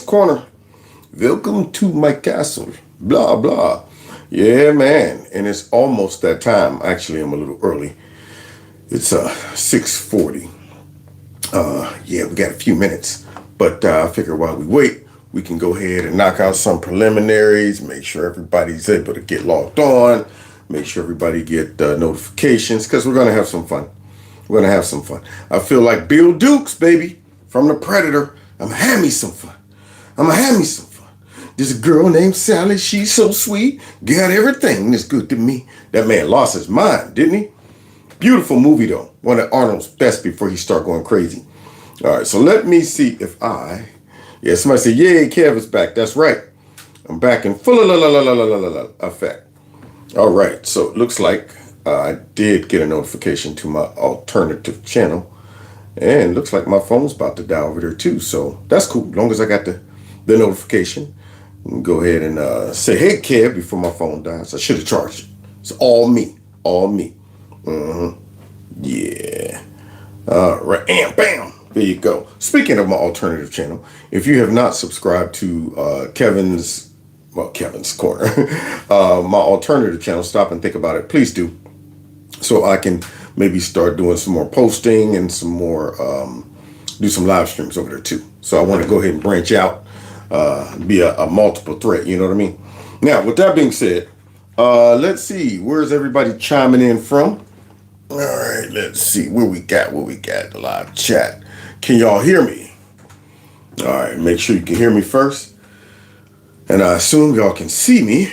Corner. Welcome to my castle. Blah, blah. Yeah, man. And it's almost that time. Actually, I'm a little early. It's 6:40. Yeah, we got a few minutes. But I figure while we wait, we can go ahead and knock out some preliminaries, make sure everybody's able to get logged on, make sure everybody get notifications, because we're going to have some fun. We're going to have some fun. I feel like Bill Dukes, baby, from The Predator. I'm going to have me some fun. I'm going to have me some fun. There's a girl named Sally. She's so sweet. Got everything that's good to me. That man lost his mind, didn't he? Beautiful movie, though. One of Arnold's best before he started going crazy. All right, so let me see if yeah, somebody said, yay, Kev is back. That's right. I'm back in full effect. All right, so it looks like I did get a notification to my alternative channel. And looks like my phone's about to die over there too. So that's cool. As long as I got the notification, I can go ahead and say, hey, Kev, before my phone dies. I should have charged it. It's all me. All me. Yeah. All right. And bam. There you go. Speaking of my alternative channel, if you have not subscribed to Kevin's Corner, my alternative channel, stop and think about it. Please do. So I can maybe start doing some more posting and some more, do some live streams over there too. So I want to go ahead and branch out, be a multiple threat. You know what I mean? Now, with that being said, let's see. Where's everybody chiming in from? All right, let's see where we got the live chat. Can y'all hear me? All right, make sure you can hear me first. And I assume y'all can see me.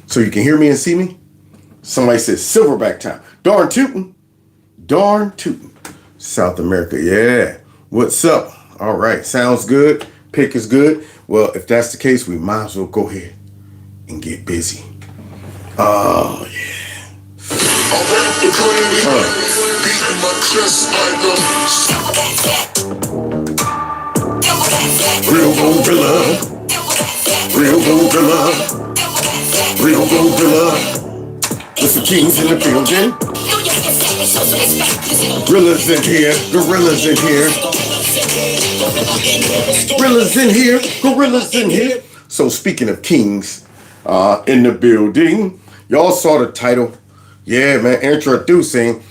So you can hear me and see me? Somebody says silverback time. Darn tootin'. Darn tootin'. South America, yeah. What's up? All right, sounds good. Pick is good. Well, if that's the case, we might as well go ahead and get busy. Oh, yeah. Real gorilla. Real gorilla. Real gorilla. With the kings in the building. Gorillas in here. Gorillas in here. Gorillas in here. Gorillas in here. So speaking of kings in the building, y'all saw the title. Yeah, man, introducing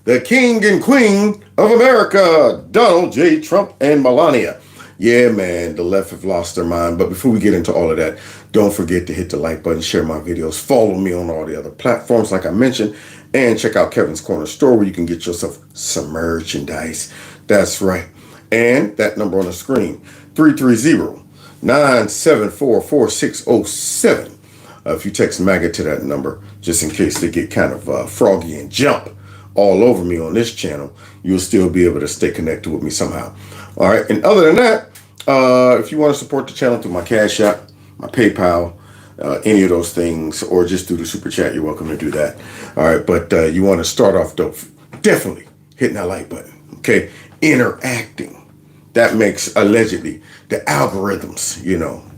the King and Queen of America, Donald J. Trump and Melania. Yeah, man, the left have lost their mind. But before we get into all of that, don't forget to hit the like button, share my videos, follow me on all the other platforms like I mentioned, and check out Kevin's Corner store where you can get yourself some merchandise. That's right. And that number on the screen, 330-974-4607. If you text MAGA to that number, just in case they get kind of froggy and jump all over me on this channel, you'll still be able to stay connected with me somehow. All right. And other than that, if you want to support the channel through my Cash App, my PayPal, any of those things, or just through the Super Chat, you're welcome to do that. All right. But you want to start off, though, definitely hitting that like button. Okay. Interacting. That makes, allegedly, the algorithms,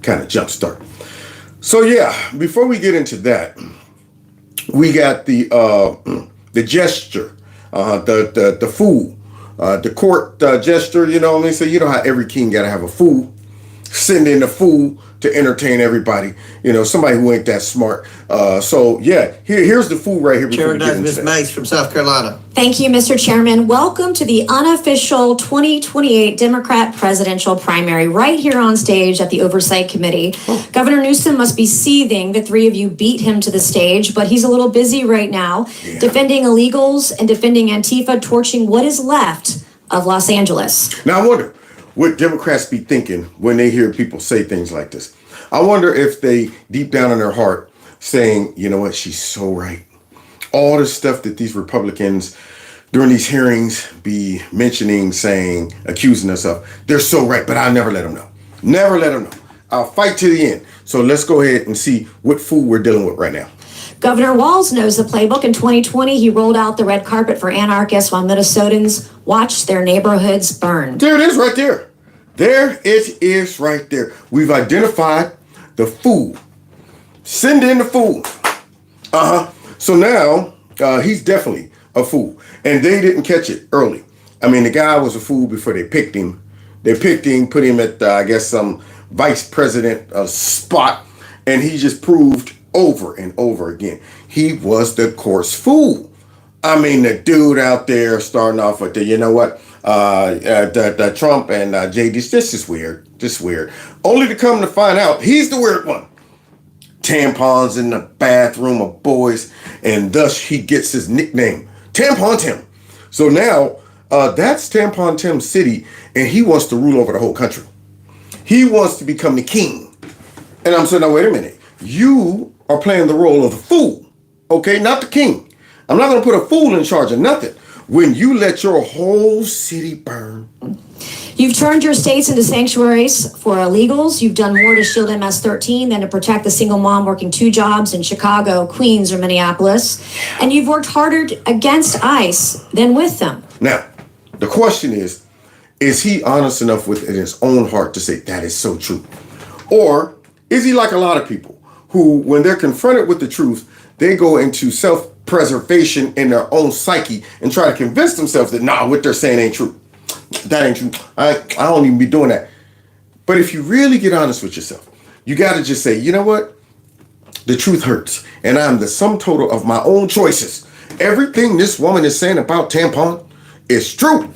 kind of jumpstart. So yeah, before we get into that, we got the gesture, the fool, the court gesture. You know what I mean? So you know how every king got to have a fool. Send in a fool to entertain everybody. Somebody who ain't that smart. So yeah, here's the fool right here. Chairman Ms. Mace from South Carolina. Thank you, Mr. Chairman. Welcome to the unofficial 2028 Democrat presidential primary right here on stage at the Oversight Committee. Governor Newsom must be seething. The three of you beat him to the stage, but he's a little busy right now defending illegals and defending Antifa, torching what is left of Los Angeles. Now I wonder what Democrats be thinking when they hear people say things like this. I wonder if they, deep down in their heart, saying, you know what, she's so right. All the stuff that these Republicans during these hearings be mentioning, saying, accusing us of, they're so right, but I'll never let them know. Never let them know. I'll fight to the end. So let's go ahead and see what fool we're dealing with right now. Governor Walz knows the playbook. In 2020, he rolled out the red carpet for anarchists while Minnesotans watched their neighborhoods burn. There it is right there. There it is right there. We've identified the fool. Send in the fool. So now he's definitely a fool. And they didn't catch it early. I mean, the guy was a fool before they picked him They picked him, put him at, I guess, some vice president spot, and he just proved over and over again he was the coarse fool. I mean, the dude out there starting off with you know what, the Trump and JD, this is weird, this weird. Only to come to find out he's the weird one. Tampons in the bathroom of boys, and thus he gets his nickname, Tampon Tim. So now that's Tampon Tim City, and he wants to rule over the whole country. He wants to become the king. And I'm saying, now wait a minute, you are playing the role of the fool, okay, not the king. I'm not going to put a fool in charge of nothing when you let your whole city burn. You've turned your states into sanctuaries for illegals. You've done more to shield MS-13 than to protect the single mom working 2 jobs in Chicago, Queens, or Minneapolis. And you've worked harder against ICE than with them. Now, the question is he honest enough within his own heart to say that is so true? Or is he like a lot of people who, when they're confronted with the truth, they go into self-preservation in their own psyche and try to convince themselves that, nah, what they're saying ain't true. That ain't true. I don't even be doing that. But if you really get honest with yourself, you got to just say, you know what? The truth hurts. And I'm the sum total of my own choices. Everything this woman is saying about tampon is true.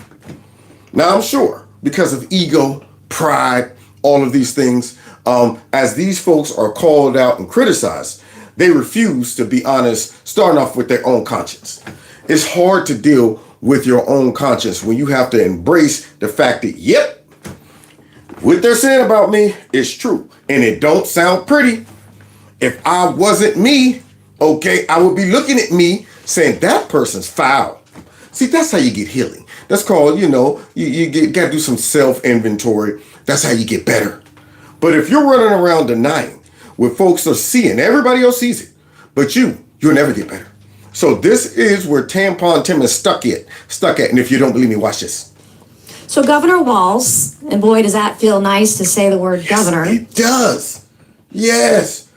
Now, I'm sure because of ego, pride, all of these things, as these folks are called out and criticized, they refuse to be honest, starting off with their own conscience. It's hard to deal with your own conscience when you have to embrace the fact that, yep, what they're saying about me is true. And it don't sound pretty. If I wasn't me, okay, I would be looking at me saying that person's foul. See, that's how you get healing. That's called, you know, you got to do some self-inventory. That's how you get better. But if you're running around denying what folks are seeing, everybody else sees it, but you'll never get better. So this is where Tampon Tim is stuck at. And if you don't believe me, watch this. So Governor Walz, and boy, does that feel nice to say the word governor. It does. Yes.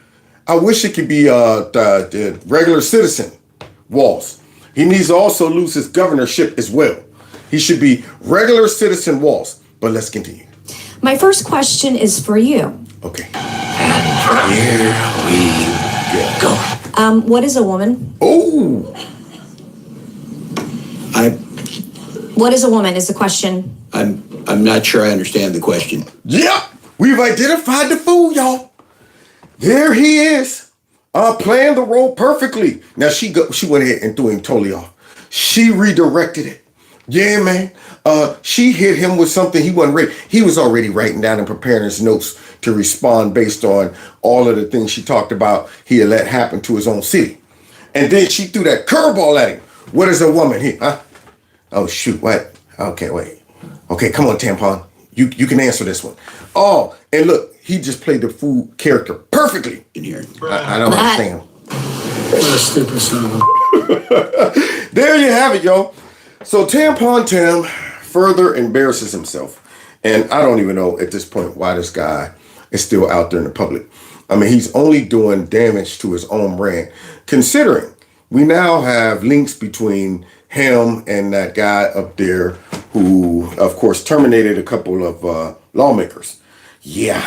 I wish it could be the regular citizen Walz. He needs to also lose his governorship as well. He should be regular citizen Walz. But let's continue. My first question is for you. Okay. And here we go. What is a woman? Oh. What is a woman is the question. I'm not sure I understand the question. Yep. We've identified the fool, y'all. There he is. Playing the role perfectly. Now she went ahead and threw him totally off. She redirected it. Yeah, man. She hit him with something he wasn't ready. He was already writing down and preparing his notes to respond based on all of the things she talked about he had let happen to his own city. And then she threw that curveball at him. What is a woman here? Huh? Oh, shoot. What? Okay, wait. Okay, come on, Tampon. You can answer this one. Oh, and look, he just played the fool character perfectly. In here. I don't understand. What a stupid son. There you have it, y'all. So Tampon Tim further embarrasses himself. And I don't even know at this point why this guy is still out there in the public. I mean, he's only doing damage to his own brand, considering we now have links between him and that guy up there who, of course, terminated a couple of lawmakers. Yeah.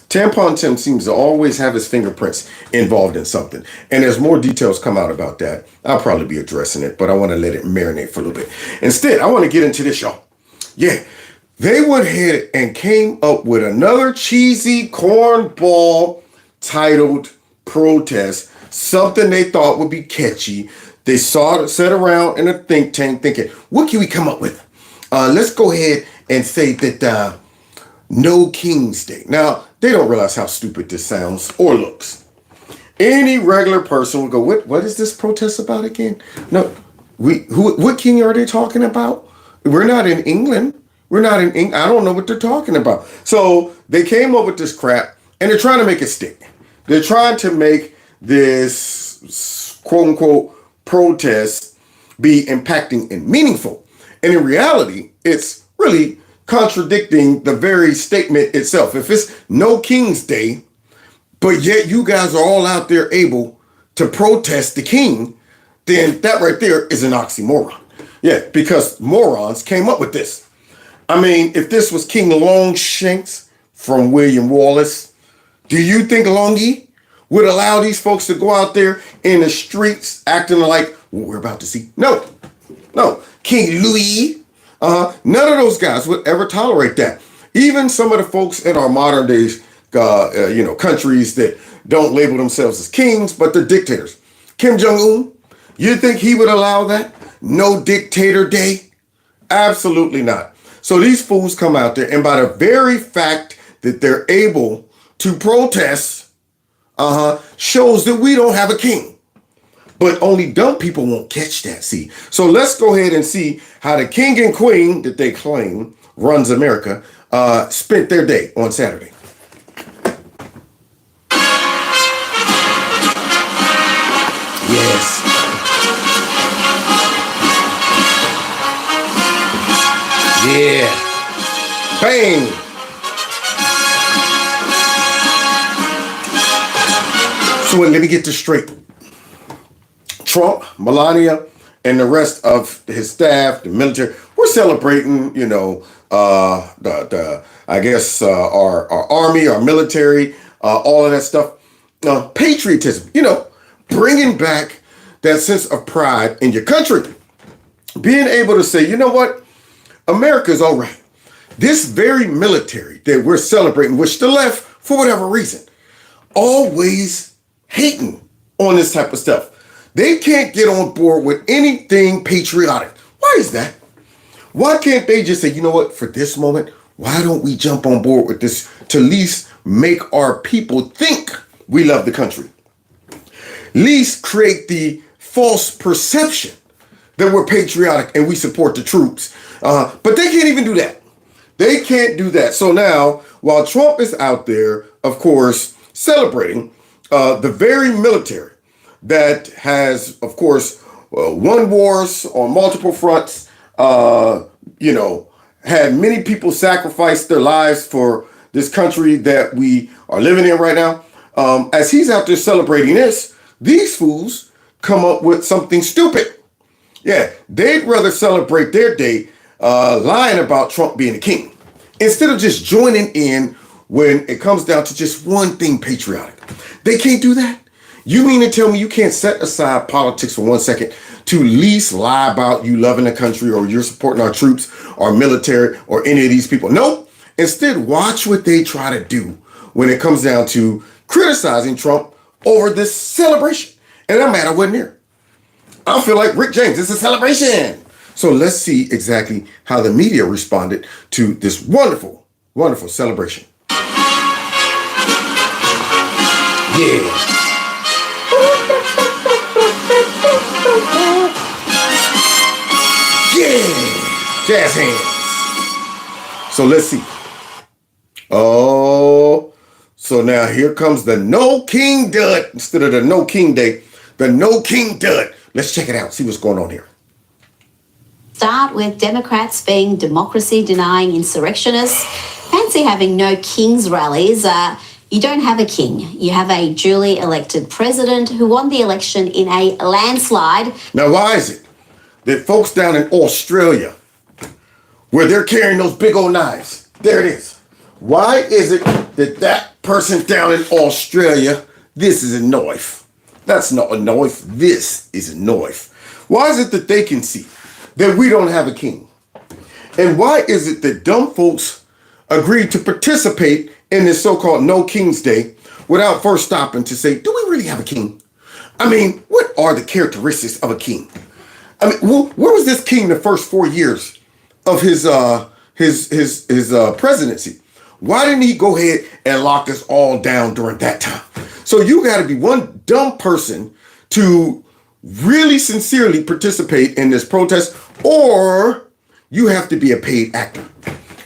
Tampon Tim seems to always have his fingerprints involved in something. And as more details come out about that, I'll probably be addressing it, but I want to let it marinate for a little bit. Instead, I want to get into this, y'all. Yeah, they went ahead and came up with another cheesy cornball titled protest, something they thought would be catchy. They sat around in a think tank thinking, what can we come up with? Let's go ahead and say that no King's Day. Now, they don't realize how stupid this sounds or looks. Any regular person would go, what is this protest about again? No, what king are they talking about? We're not in England. We're not in England. I don't know what they're talking about. So they came up with this crap and they're trying to make it stick. They're trying to make this quote unquote protest be impacting and meaningful. And in reality, it's really contradicting the very statement itself. If it's no King's Day, but yet you guys are all out there able to protest the king, then that right there is an oxymoron. Yeah, because morons came up with this. I mean, if this was King Longshanks from William Wallace, do you think Longy would allow these folks to go out there in the streets acting like what we're about to see? No, no. King Louis, none of those guys would ever tolerate that. Even some of the folks in our modern days, countries that don't label themselves as kings, but they're dictators. Kim Jong-un, you think he would allow that? No dictator day? Absolutely not. So these fools come out there, and by the very fact that they're able to protest, shows that we don't have a king. But only dumb people won't catch that, see. So let's go ahead and see how the king and queen that they claim runs America spent their day on Saturday. Yes. Yeah. Bang. So let me get this straight. Trump, Melania, and the rest of his staff, the military, we're celebrating, our army, our military, all of that stuff. Patriotism, bringing back that sense of pride in your country. Being able to say, you know what? America's all right. This very military that we're celebrating, which the left, for whatever reason, always hating on this type of stuff. They can't get on board with anything patriotic. Why is that? Why can't they just say, you know what, for this moment, why don't we jump on board with this to at least make our people think we love the country? At least create the false perception that we're patriotic and we support the troops. But they can't even do that. They can't do that. So now, while Trump is out there, of course, celebrating the very military that has, of course, won wars on multiple fronts, had many people sacrifice their lives for this country that we are living in right now. As he's out there celebrating this, these fools come up with something stupid. Yeah, they'd rather celebrate their day lying about Trump being a king instead of just joining in when it comes down to just one thing patriotic. They can't do that. You mean to tell me you can't set aside politics for 1 second to at least lie about you loving the country or you're supporting our troops, our military, or any of these people? Nope. Instead, watch what they try to do when it comes down to criticizing Trump over this celebration. And that matter wasn't there. I feel like Rick James. It's a celebration. So let's see exactly how the media responded to this wonderful, wonderful celebration. Yeah. Yeah, jazz hands. So let's see. Oh, so now here comes the No King Dud instead of the No King Day. The No King Dud. Let's check it out. See what's going on here. Start with Democrats being democracy-denying insurrectionists. Fancy having no king's rallies. You don't have a king. You have a duly elected president who won the election in a landslide. Now, why is it that folks down in Australia, where they're carrying those big old knives, there it is. Why is it that that person down in Australia, this is a knife? That's not a knife. This is a knife. Why is it that they can see that we don't have a king? And why is it that dumb folks agreed to participate in this so-called No King's Day without first stopping to say, do we really have a king? I mean, what are the characteristics of a king? I mean, where was this king the first 4 years of his presidency? Why didn't he go ahead and lock us all down during that time? So you got to be one dumb person to really sincerely participate in this protest, or you have to be a paid actor.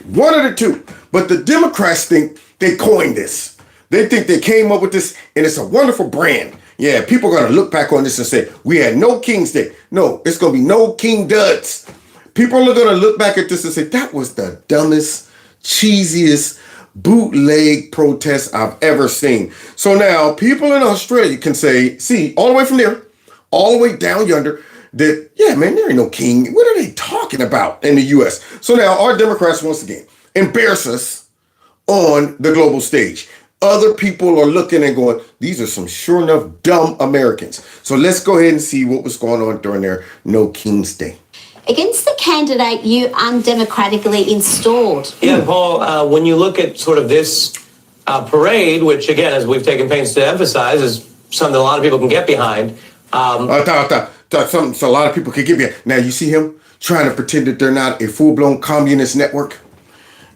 One of the two. But the Democrats think they coined this. They think they came up with this, and it's a wonderful brand. Yeah, people are going to look back on this and say, we had no King's Day. No, it's going to be no King Duds. People are going to look back at this and say, that was the dumbest, cheesiest, bootleg protest I've ever seen. So now people in Australia can say, see, all the way from there, all the way down yonder, that, yeah, man, there ain't no king. What are they talking about in the U.S.? So now our Democrats, once again, embarrass us on the global stage. Other people are looking and going, these are some sure enough dumb Americans. So let's go ahead and see what was going on during their No King's Day. Against the candidate you undemocratically installed. Yeah, Paul, when you look at sort of this parade, which again, as we've taken pains to emphasize, is something a lot of people can get behind. Something so a lot of people could get behind. Now, you see him trying to pretend that they're not a full-blown communist network?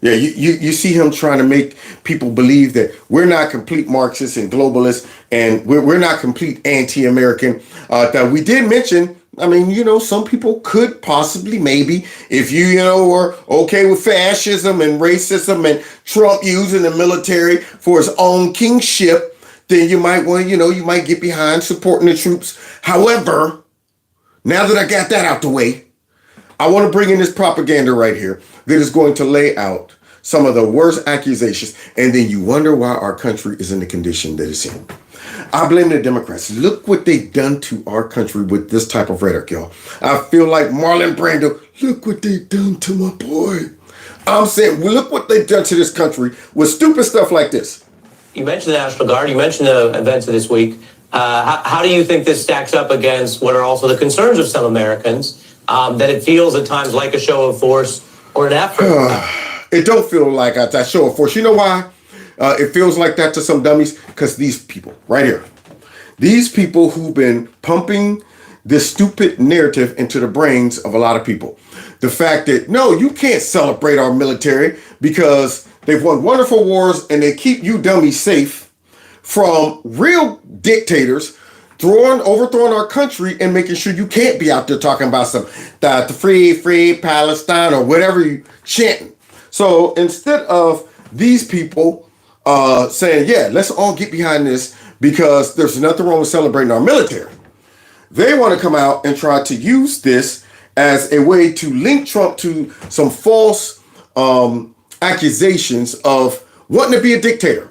Yeah, you see him trying to make people believe that we're not complete Marxists and globalists, and we're not complete anti-American. That we did mention, I mean, some people could possibly, maybe, if you were okay with fascism and racism and Trump using the military for his own kingship, then you might want, you might get behind supporting the troops. However, now that I got that out the way, I want to bring in this propaganda right here that is going to lay out some of the worst accusations, and then you wonder why our country is in the condition that it's in. I blame the Democrats. Look what they've done to our country with this type of rhetoric, y'all. I feel like Marlon Brando. Look what they've done to my boy. I'm saying, look what they've done to this country with stupid stuff like this. You mentioned the National Guard. You mentioned the events of this week. How do you think this stacks up against what are also the concerns of some Americans, that it feels at times like a show of force or an effort? It don't feel like a show of force. You know why? It feels like that to some dummies, because these people right here, these people who've been pumping this stupid narrative into the brains of a lot of people. The fact that, no, you can't celebrate our military because they've won wonderful wars and they keep you dummies safe from real dictators overthrowing our country and making sure you can't be out there talking about the free Palestine or whatever you chanting. So instead of these people saying, yeah, let's all get behind this because there's nothing wrong with celebrating our military, they want to come out and try to use this as a way to link Trump to some false accusations of wanting to be a dictator.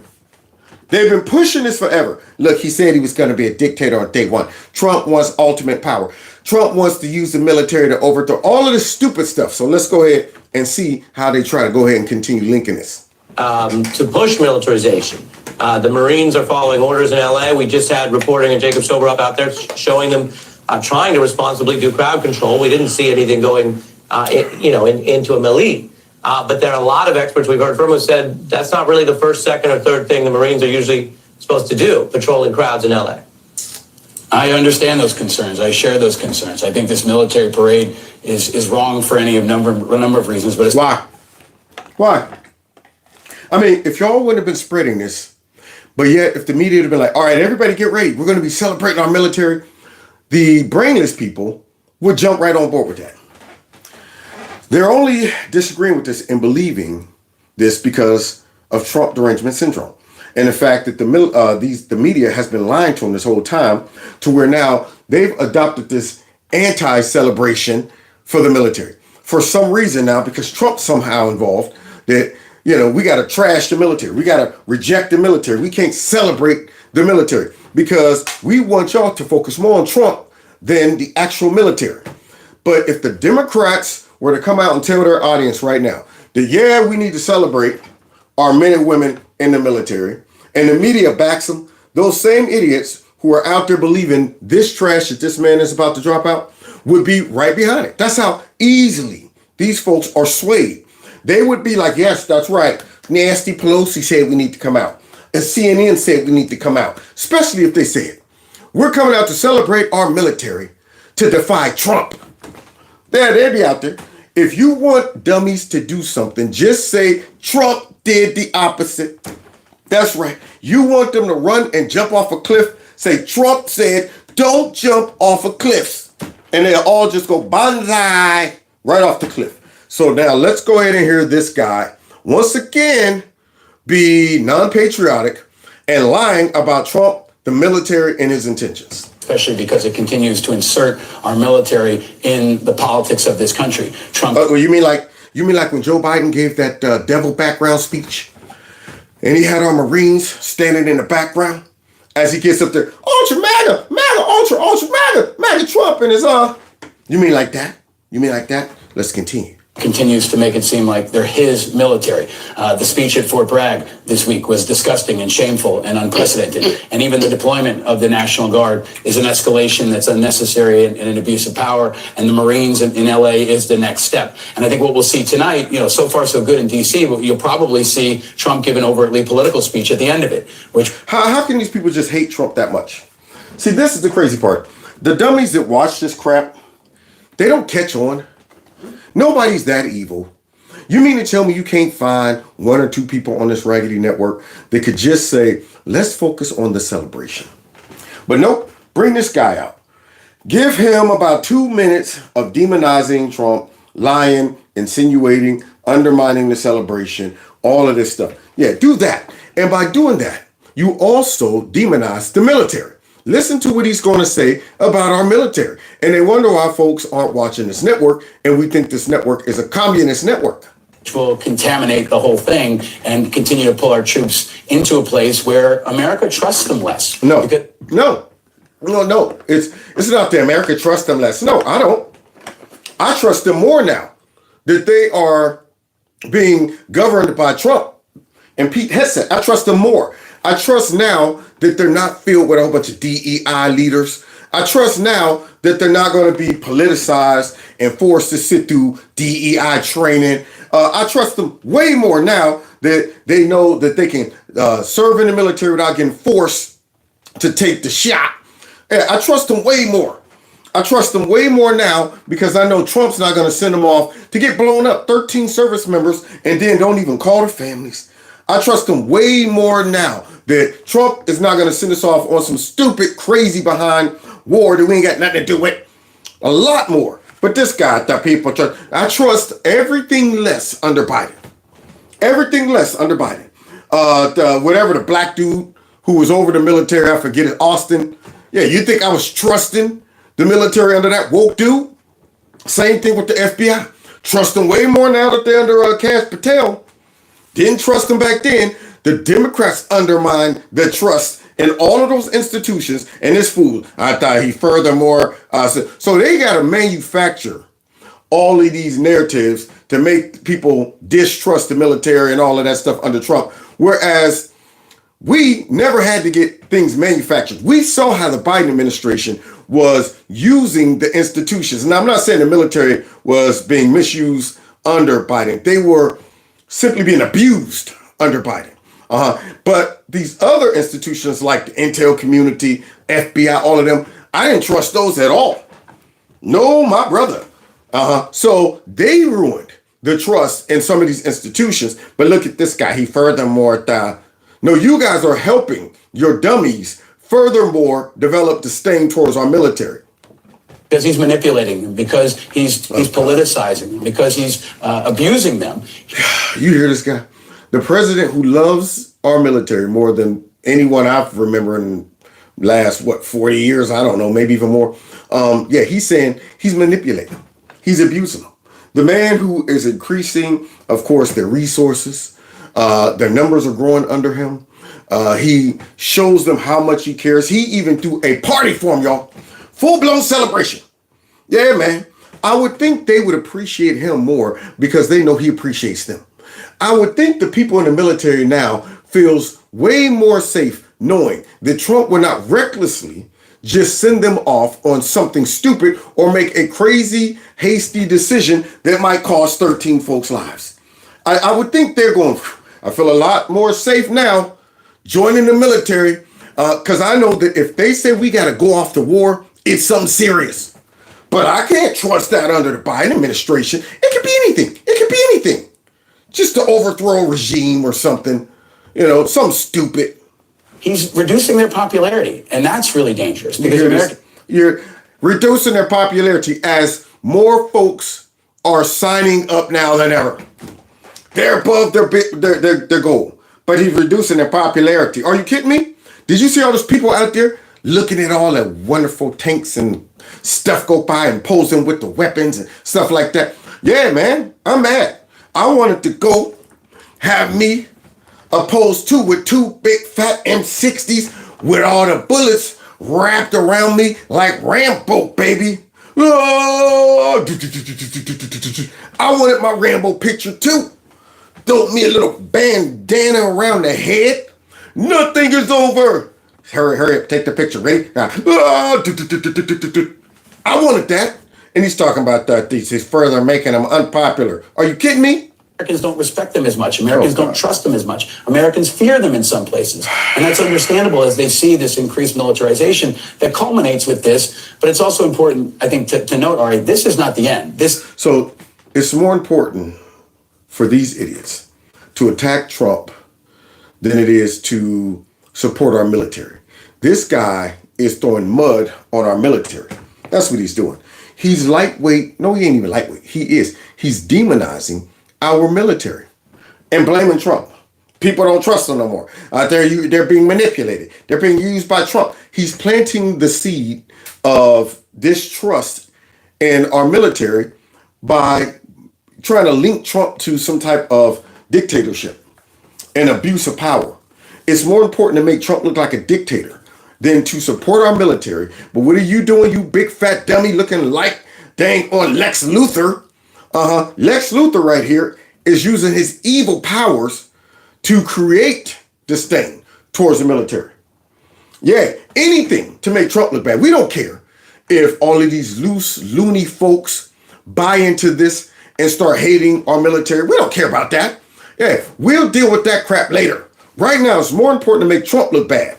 They've been pushing this forever. Look, he said he was going to be a dictator on day one. Trump wants ultimate power. Trump wants to use the military to overthrow all of this stupid stuff. So let's go ahead and see how they try to go ahead and continue linking this. To push militarization. The Marines are following orders in LA. We just had reporting and Jacob Soboroff out there showing them trying to responsibly do crowd control. We didn't see anything going, into a melee. But there are a lot of experts we've heard from who said that's not really the first, second, or third thing the Marines are usually supposed to do, patrolling crowds in LA. I understand those concerns. I share those concerns. I think this military parade is wrong for a number of reasons. But it's Why? I mean, if y'all wouldn't have been spreading this, but yet if the media had been like, all right, everybody get ready, we're going to be celebrating our military, the brainless people would jump right on board with that. They're only disagreeing with this and believing this because of Trump derangement syndrome. And the fact that the media has been lying to them this whole time, to where now they've adopted this anti-celebration for the military. For some reason now, because Trump's somehow involved, that, we got to trash the military. We got to reject the military. We can't celebrate the military because we want y'all to focus more on Trump than the actual military. But if the Democrats were to come out and tell their audience right now that, yeah, we need to celebrate our men and women in the military, and the media backs them, those same idiots who are out there believing this trash that this man is about to drop out would be right behind it. That's how easily these folks are swayed. They would be like, yes, that's right. Nancy Pelosi said we need to come out. And CNN said we need to come out, especially if they said, we're coming out to celebrate our military to defy Trump. They'd be out there. If you want dummies to do something, just say Trump did the opposite. That's right. You want them to run and jump off a cliff, say Trump said, don't jump off of cliffs. And they'll all just go banzai right off the cliff. So now let's go ahead and hear this guy once again be non-patriotic and lying about Trump, the military, and his intentions. especially because it continues to insert our military in the politics of this country. Trump. You mean like when Joe Biden gave that devil background speech, and he had our Marines standing in the background as he gets up there, ultra MAGA, MAGA, ultra MAGA, MAGA Trump, and his You mean like that? You mean like that? Let's continue. Continues to make it seem like they're his military. The speech at Fort Bragg this week was disgusting and shameful and unprecedented. And even the deployment of the National Guard is an escalation that's unnecessary and an abuse of power. And the Marines in LA is the next step. And I think what we'll see tonight, so far so good in DC, but you'll probably see Trump give an overtly political speech at the end of it. Which How can these people just hate Trump that much? See, this is the crazy part. The dummies that watch this crap, they don't catch on. Nobody's that evil. You mean to tell me you can't find one or two people on this raggedy network that could just say, let's focus on the celebration? But nope, bring this guy out. Give him about 2 minutes of demonizing Trump, lying, insinuating, undermining the celebration, all of this stuff. Yeah, do that. And by doing that, you also demonize the military. Listen to what he's going to say about our military. And they wonder why folks aren't watching this network, and we think this network is a communist network. Which will contaminate the whole thing and continue to pull our troops into a place where America trusts them less. No. It's not that America trusts them less. No, I don't. I trust them more now that they are being governed by Trump and Pete Hegseth. I trust them more. I trust now that they're not filled with a whole bunch of DEI leaders. I trust now that they're not going to be politicized and forced to sit through DEI training. I trust them way more now that they know that they can serve in the military without getting forced to take the shot. Yeah, I trust them way more. I trust them way more now because I know Trump's not going to send them off to get blown up. 13 service members and then don't even call their families. I trust them way more now that Trump is not going to send us off on some stupid, crazy behind war that we ain't got nothing to do with. A lot more. But this guy, the people trust. I trust everything less under Biden. Everything less under Biden. Whatever the black dude who was over the military, I forget it, Austin. Yeah, you think I was trusting the military under that woke dude? Same thing with the FBI. Trust them way more now that they're under Cash Patel. Didn't trust them back then. The Democrats undermined the trust in all of those institutions and this fool. I thought he furthermore so they got to manufacture all of these narratives to make people distrust the military and all of that stuff under Trump. Whereas we never had to get things manufactured. We saw how the Biden administration was using the institutions. Now, I'm not saying the military was being misused under Biden. They were simply being abused under Biden. But these other institutions like the intel community, FBI, all of them, I didn't trust those at all. No, my brother. So they ruined the trust in some of these institutions. But look at this guy. He furthermore, no, you guys are helping your dummies furthermore develop disdain towards our military. Because he's manipulating them, because he's politicizing them, because he's abusing them. You hear this guy? The president who loves our military more than anyone I've remembered in last, 40 years? I don't know, maybe even more. He's saying he's manipulating them. He's abusing them. The man who is increasing, of course, their resources. Their numbers are growing under him. He shows them how much he cares. He even threw a party for them, y'all. Full-blown celebration. Yeah, man. I would think they would appreciate him more because they know he appreciates them. I would think the people in the military now feels way more safe knowing that Trump will not recklessly just send them off on something stupid or make a crazy, hasty decision that might cost 13 folks' lives. I would think they're going, I feel a lot more safe now joining the military because I know that if they say we got to go off to war, it's something serious. But I can't trust that under the Biden administration. It could be anything. It could be anything. Just to overthrow a regime or something, something stupid. He's reducing their popularity, and that's really dangerous because you're reducing their popularity as more folks are signing up now than ever. They're above their goal, but he's reducing their popularity. Are you kidding me? Did you see all those people out there looking at all the wonderful tanks and stuff go by and posing with the weapons and stuff like that? Yeah, man, I'm mad. I wanted to go have me opposed to with two big fat M60s with all the bullets wrapped around me like Rambo, baby. Oh, I wanted my Rambo picture too. Throw me a little bandana around the head. Nothing is over. Hurry, hurry up, take the picture. Ready? Now, I wanted that. And he's talking about that. He's further making him unpopular. Are you kidding me? Americans don't respect them as much. Americans don't trust them as much. Americans fear them in some places. And that's understandable as they see this increased militarization that culminates with this. But it's also important, I think, to note, Ari, this is not the end. So it's more important for these idiots to attack Trump than it is to support our military. This guy is throwing mud on our military. That's what he's doing. He's lightweight. No, he ain't even lightweight. He's demonizing our military and blaming Trump. People don't trust them no more. They're being manipulated. They're being used by Trump. He's planting the seed of distrust in our military by trying to link Trump to some type of dictatorship and abuse of power. It's more important to make Trump look like a dictator than to support our military. But what are you doing, you big fat dummy looking like dang on Lex Luthor? Lex Luthor right here is using his evil powers to create disdain towards the military. Yeah, anything to make Trump look bad. We don't care if all of these loose, loony folks buy into this and start hating our military. We don't care about that. Yeah, we'll deal with that crap later. Right now, it's more important to make Trump look bad.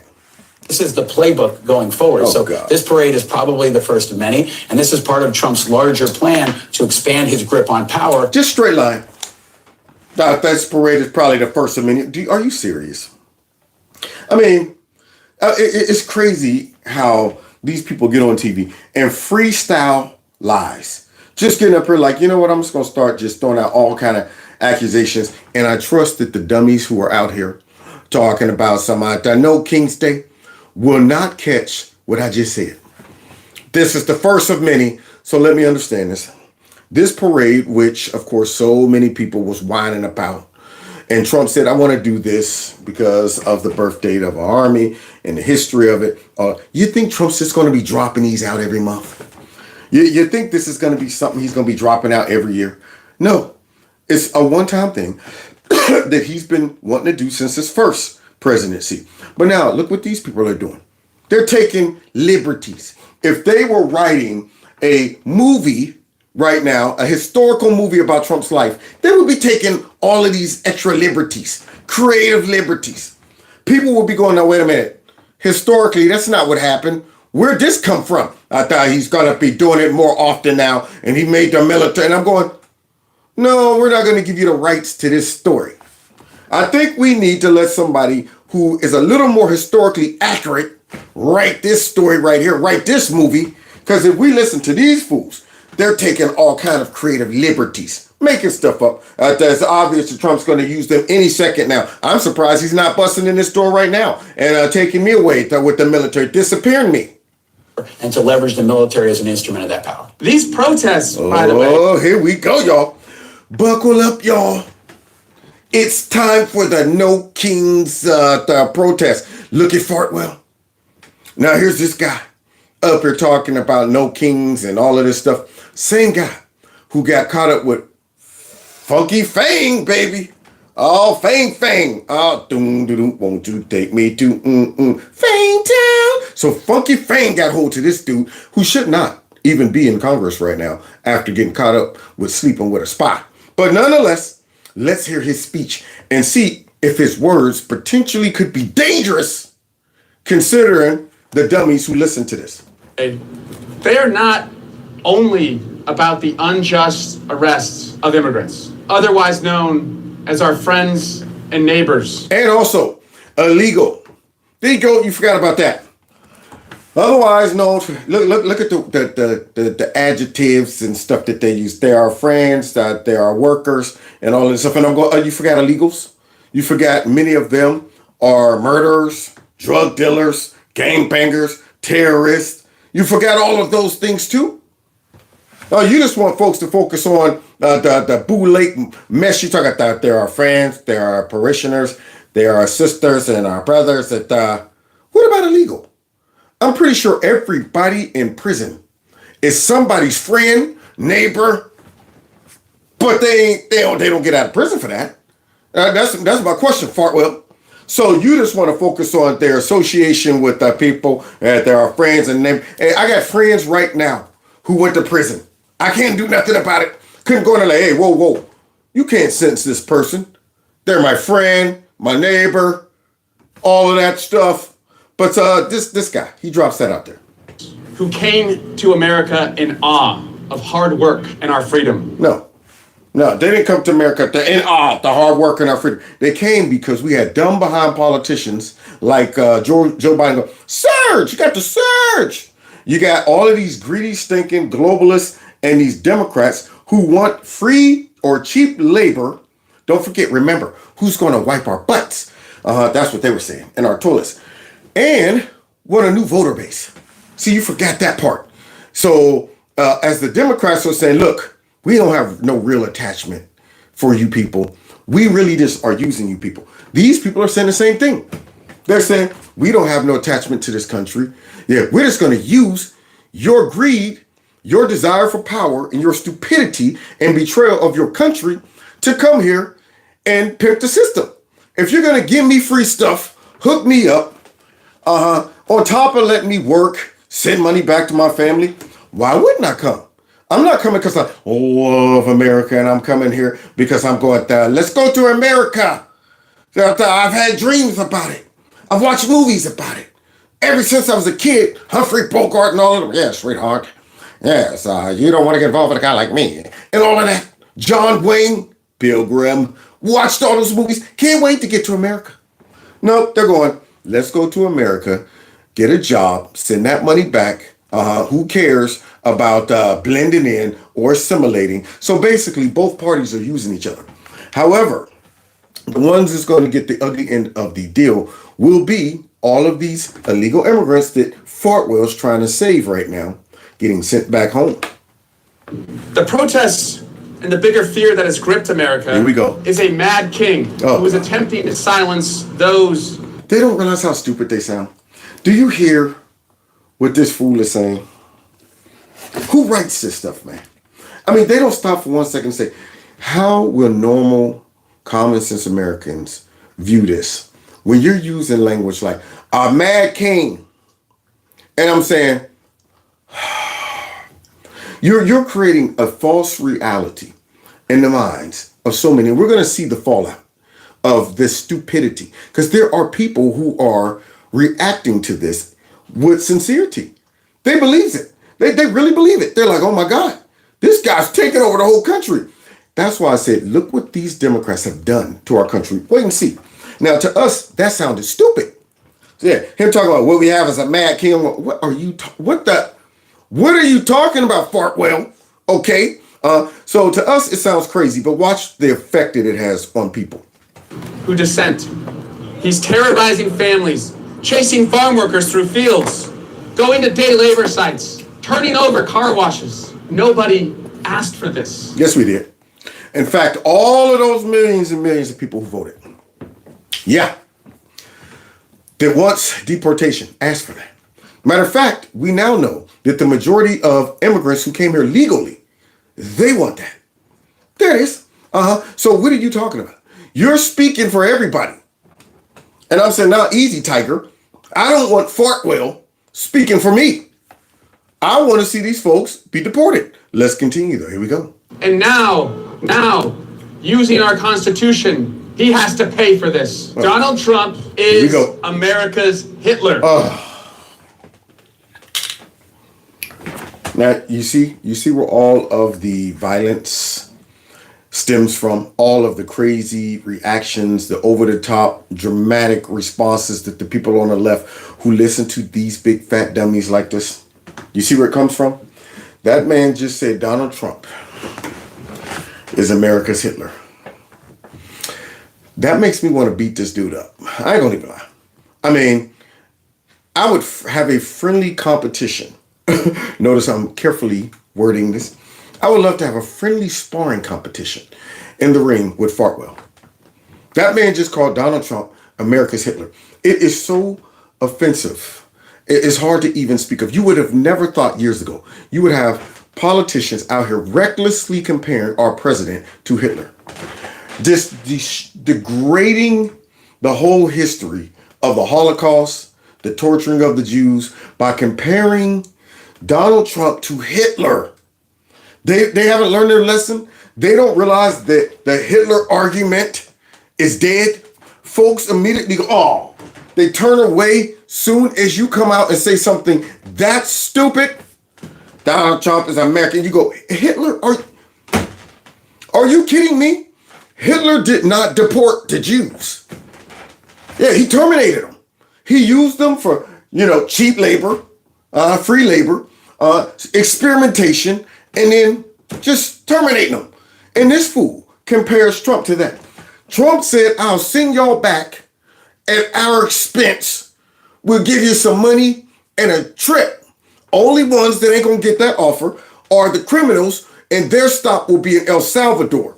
This is the playbook going forward. God. This parade is probably the first of many, and this is part of Trump's larger plan to expand his grip on power. Just straight line. This parade is probably the first of many. Are you serious? I mean, it's crazy how these people get on TV and freestyle lies. Just getting up here like, you know what, I'm just going to start just throwing out all kind of accusations. And I trust that the dummies who are out here talking about no King's Day will not catch what I just said. This is the first of many, so let me understand this. This parade, which of course so many people was whining about, and Trump said, I want to do this because of the birth date of our army and the history of it. You think Trump's just going to be dropping these out every month? You think this is going to be something he's going to be dropping out every year? No, it's a one-time thing that he's been wanting to do since his first presidency. But now look what these people are doing. They're taking liberties. If they were writing a movie right now, a historical movie about Trump's life, they would be taking all of these extra liberties, creative liberties. People would be going, now, wait a minute. Historically, that's not what happened. Where'd this come from? I thought he's going to be doing it more often now, and he made the military. And I'm going, no, we're not going to give you the rights to this story. I think we need to let somebody who is a little more historically accurate write this story right here, write this movie, because if we listen to these fools, they're taking all kind of creative liberties, making stuff up. It's obvious that Trump's going to use them any second now. I'm surprised he's not busting in this door right now and taking me away with the military, disappearing me. And to leverage the military as an instrument of that power. These protests, by the way. Oh, here we go, y'all. Buckle up, y'all. It's time for the No Kings the protest. Look at Fartwell. Now here's this guy up here talking about no kings and all of this stuff. Same guy who got caught up with Funky Fang, baby. Oh, Fang. Oh, doom, won't you take me to Fang Town? So Funky Fang got hold of this dude who should not even be in Congress right now after getting caught up with sleeping with a spy. But nonetheless, let's hear his speech and see if his words potentially could be dangerous considering the dummies who listen to this. They are not only about the unjust arrests of immigrants, otherwise known as our friends and neighbors. And also illegal. There you go. You forgot about that. Otherwise known. Look at the adjectives and stuff that they use. They are friends. That they are workers and all this stuff. And I'm going. You forgot illegals. You forgot many of them are murderers, drug dealers, gangbangers, terrorists. You forgot all of those things too? Oh, you just want folks to focus on the bootleg mess you talk about. There are friends, there are parishioners, there are sisters and our brothers. What about illegal? I'm pretty sure everybody in prison is somebody's friend, neighbor, but they don't get out of prison for that. That's my question, Fartwell. So you just want to focus on their association with people, that there are friends and them. Hey, I got friends right now who went to prison. I can't do nothing about it. Couldn't go in there like, hey, whoa. You can't sentence this person. They're my friend, my neighbor, all of that stuff. But this guy, he drops that out there. Who came to America in awe of hard work and our freedom. No, they didn't come to America in awe, the hard work and our freedom. They came because we had dumb behind politicians like Joe Biden go, surge, you got to surge. You got all of these greedy, stinking globalists and these Democrats who want free or cheap labor. Don't forget, remember, who's going to wipe our butts? That's what they were saying, and our toilets. And want a new voter base. See, you forgot that part. So as the Democrats are saying, look, we don't have no real attachment for you people. We really just are using you people. These people are saying the same thing. They're saying, we don't have no attachment to this country. Yeah, we're just going to use your greed, your desire for power, and your stupidity and betrayal of your country to come here and pimp the system. If you're going to give me free stuff, hook me up, on top of letting me work, send money back to my family, why wouldn't I come? I'm not coming because I love America, and I'm coming here because I'm going, let's go to America. I've had dreams about it. I've watched movies about it. Ever since I was a kid, Humphrey Bogart and all of them. Yeah, sweetheart. Yes, you don't want to get involved with a guy like me. And all of that. John Wayne, Pilgrim. Watched all those movies. Can't wait to get to America. No, they're going, let's go to America, get a job, send that money back. Who cares about blending in or assimilating? So basically, both parties are using each other. However, the ones that's going to get the ugly end of the deal will be all of these illegal immigrants that Fartwell's trying to save right now, getting sent back home. The protests and the bigger fear that has gripped America Here we go. is a mad king who is attempting to silence those. They don't realize how stupid they sound. Do you hear what this fool is saying? Who writes this stuff, man? I mean, they don't stop for 1 second and say, how will normal, common sense Americans view this? When you're using language like a mad king, and I'm saying, you're creating a false reality in the minds of so many. We're going to see the fallout of this stupidity because there are people who are reacting to this with sincerity. They believe it. They really believe it. They're like, oh my God, this guy's taking over the whole country. That's why I said, look what these Democrats have done to our country. Wait and see. Now, to us, that sounded stupid. Yeah, him talking about what we have as a mad king. What are you? What are you talking about, Fartwell? Okay. So to us, it sounds crazy, but watch the effect that it has on people Who dissent. He's terrorizing families, chasing farm workers through fields, going to day labor sites, turning over car washes. Nobody asked for this. Yes, we did. In fact, all of those millions and millions of people who voted, yeah, that wants deportation asked for that. Matter of fact, we now know that the majority of immigrants who came here legally, they want that. There it is. So what are you talking about? You're speaking for everybody. And I'm saying, now, easy, Tiger. I don't want Fartwell speaking for me. I want to see these folks be deported. Let's continue, though. Here we go. And now, using our Constitution, he has to pay for this. Donald Trump is America's Hitler. Now, you see where all of the violence stems from, all of the crazy reactions, the over-the-top dramatic responses that the people on the left who listen to these big fat dummies like this. You see where it comes from? That man just said Donald Trump is America's Hitler. That makes me want to beat this dude up. I ain't gonna even lie. I mean, I would have a friendly competition. Notice I'm carefully wording this. I would love to have a friendly sparring competition in the ring with Fartwell. That man just called Donald Trump America's Hitler. It is so offensive It's hard to even speak of. You would have never thought years ago you would have politicians out here recklessly comparing our president to Hitler. Degrading the whole history of the Holocaust, the torturing of the Jews, by comparing Donald Trump to Hitler. They haven't learned their lesson. They don't realize that the Hitler argument is dead. Folks immediately go, oh, they turn away soon as you come out and say something that's stupid. Donald Trump is American. You go, Hitler, are you kidding me? Hitler did not deport the Jews. Yeah, he terminated them. He used them for, cheap labor, free labor, experimentation, and then just terminating them. And this fool compares Trump to that. Trump said, I'll send y'all back at our expense. We'll give you some money and a trip. Only ones that ain't gonna get that offer are the criminals, and their stop will be in El Salvador.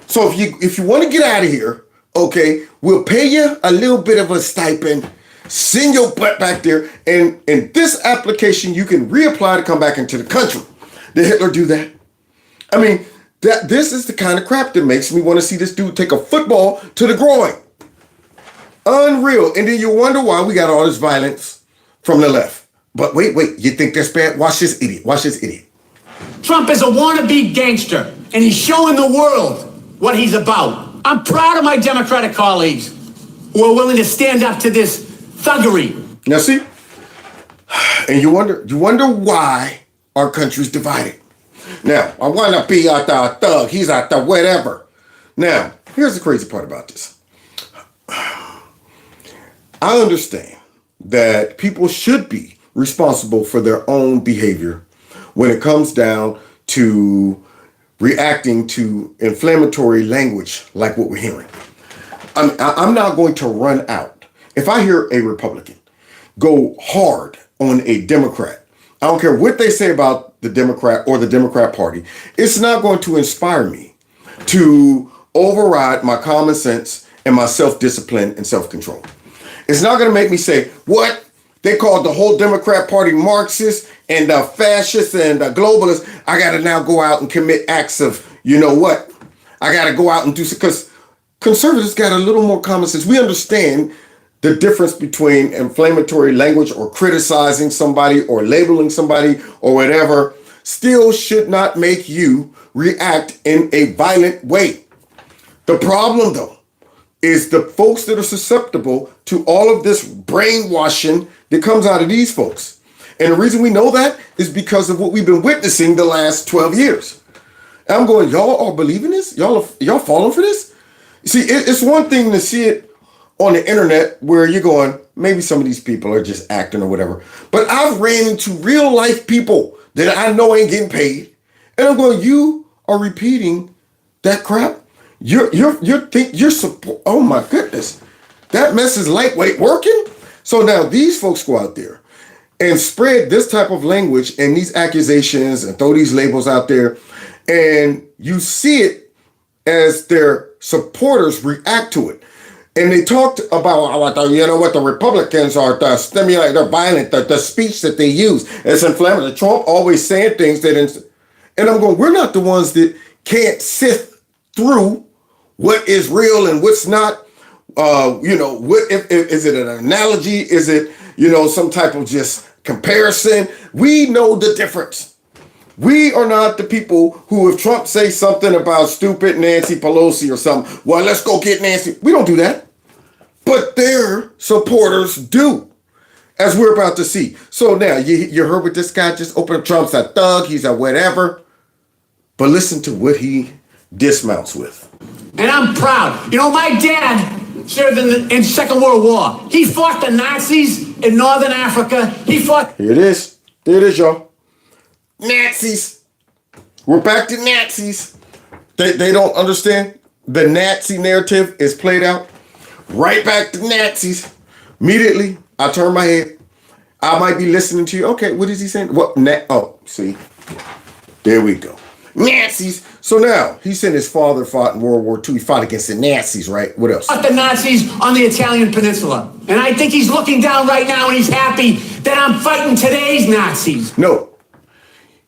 So if you want to get out of here, okay, we'll pay you a little bit of a stipend, send your butt back there, and in this application, you can reapply to come back into the country. Did Hitler do that? I mean, this is the kind of crap that makes me want to see this dude take a football to the groin. Unreal. And then you wonder why we got all this violence from the left. But wait, you think that's bad? Watch this idiot. Trump is a wannabe gangster, and he's showing the world what he's about. I'm proud of my Democratic colleagues who are willing to stand up to this thuggery. Now see, and you wonder why our country's divided. Now, I want to be out the thug, he's out the whatever. Now, here's the crazy part about this. I understand that people should be responsible for their own behavior when it comes down to reacting to inflammatory language like what we're hearing. I'm not going to run out. If I hear a Republican go hard on a Democrat, I don't care what they say about the Democrat or the Democrat Party, it's not going to inspire me to override my common sense and my self-discipline and self-control. It's not going to make me say, what? They called the whole Democrat Party Marxist and fascist and globalist. I got to now go out and commit acts of, I got to go out and do something. Because conservatives got a little more common sense. We understand the difference between inflammatory language or criticizing somebody or labeling somebody or whatever still should not make you react in a violent way. The problem, though, is the folks that are susceptible to all of this brainwashing that comes out of these folks. And the reason we know that is because of what we've been witnessing the last 12 years. And I'm going, y'all are believing this? Y'all falling for this? See, it's one thing to see it on the internet where you're going, maybe some of these people are just acting or whatever. But I've ran into real life people that I know ain't getting paid. And I'm going, you are repeating that crap? Oh my goodness. That mess is lightweight working. So now these folks go out there and spread this type of language and these accusations and throw these labels out there. And you see it as their supporters react to it. And they talked about what the Republicans are, the stimulate, they're violent, the speech that they use. It's inflammatory. Trump always saying things and I'm going, we're not the ones that can't sift through what is real and what's not. What is it an analogy? Is it, some type of just comparison? We know the difference. We are not the people who, if Trump say something about stupid Nancy Pelosi or something, well, let's go get Nancy. We don't do that. But their supporters do, as we're about to see. So now you heard what this guy just opened up. Trump's a thug. He's a whatever. But listen to what he dismounts with. And I'm proud. My dad served in Second World War. He fought the Nazis in Northern Africa. Here it is. There it is, y'all. Nazis. We're back to Nazis. They don't understand. The Nazi narrative is played out. Right back to Nazis. Immediately, I turn my head. I might be listening to you. Okay, what is he saying? What? See. There we go. Nazis. So now, he said his father fought in World War II. He fought against the Nazis, right? What else? The Nazis on the Italian peninsula. And I think he's looking down right now and he's happy then I'm fighting today's Nazis. No,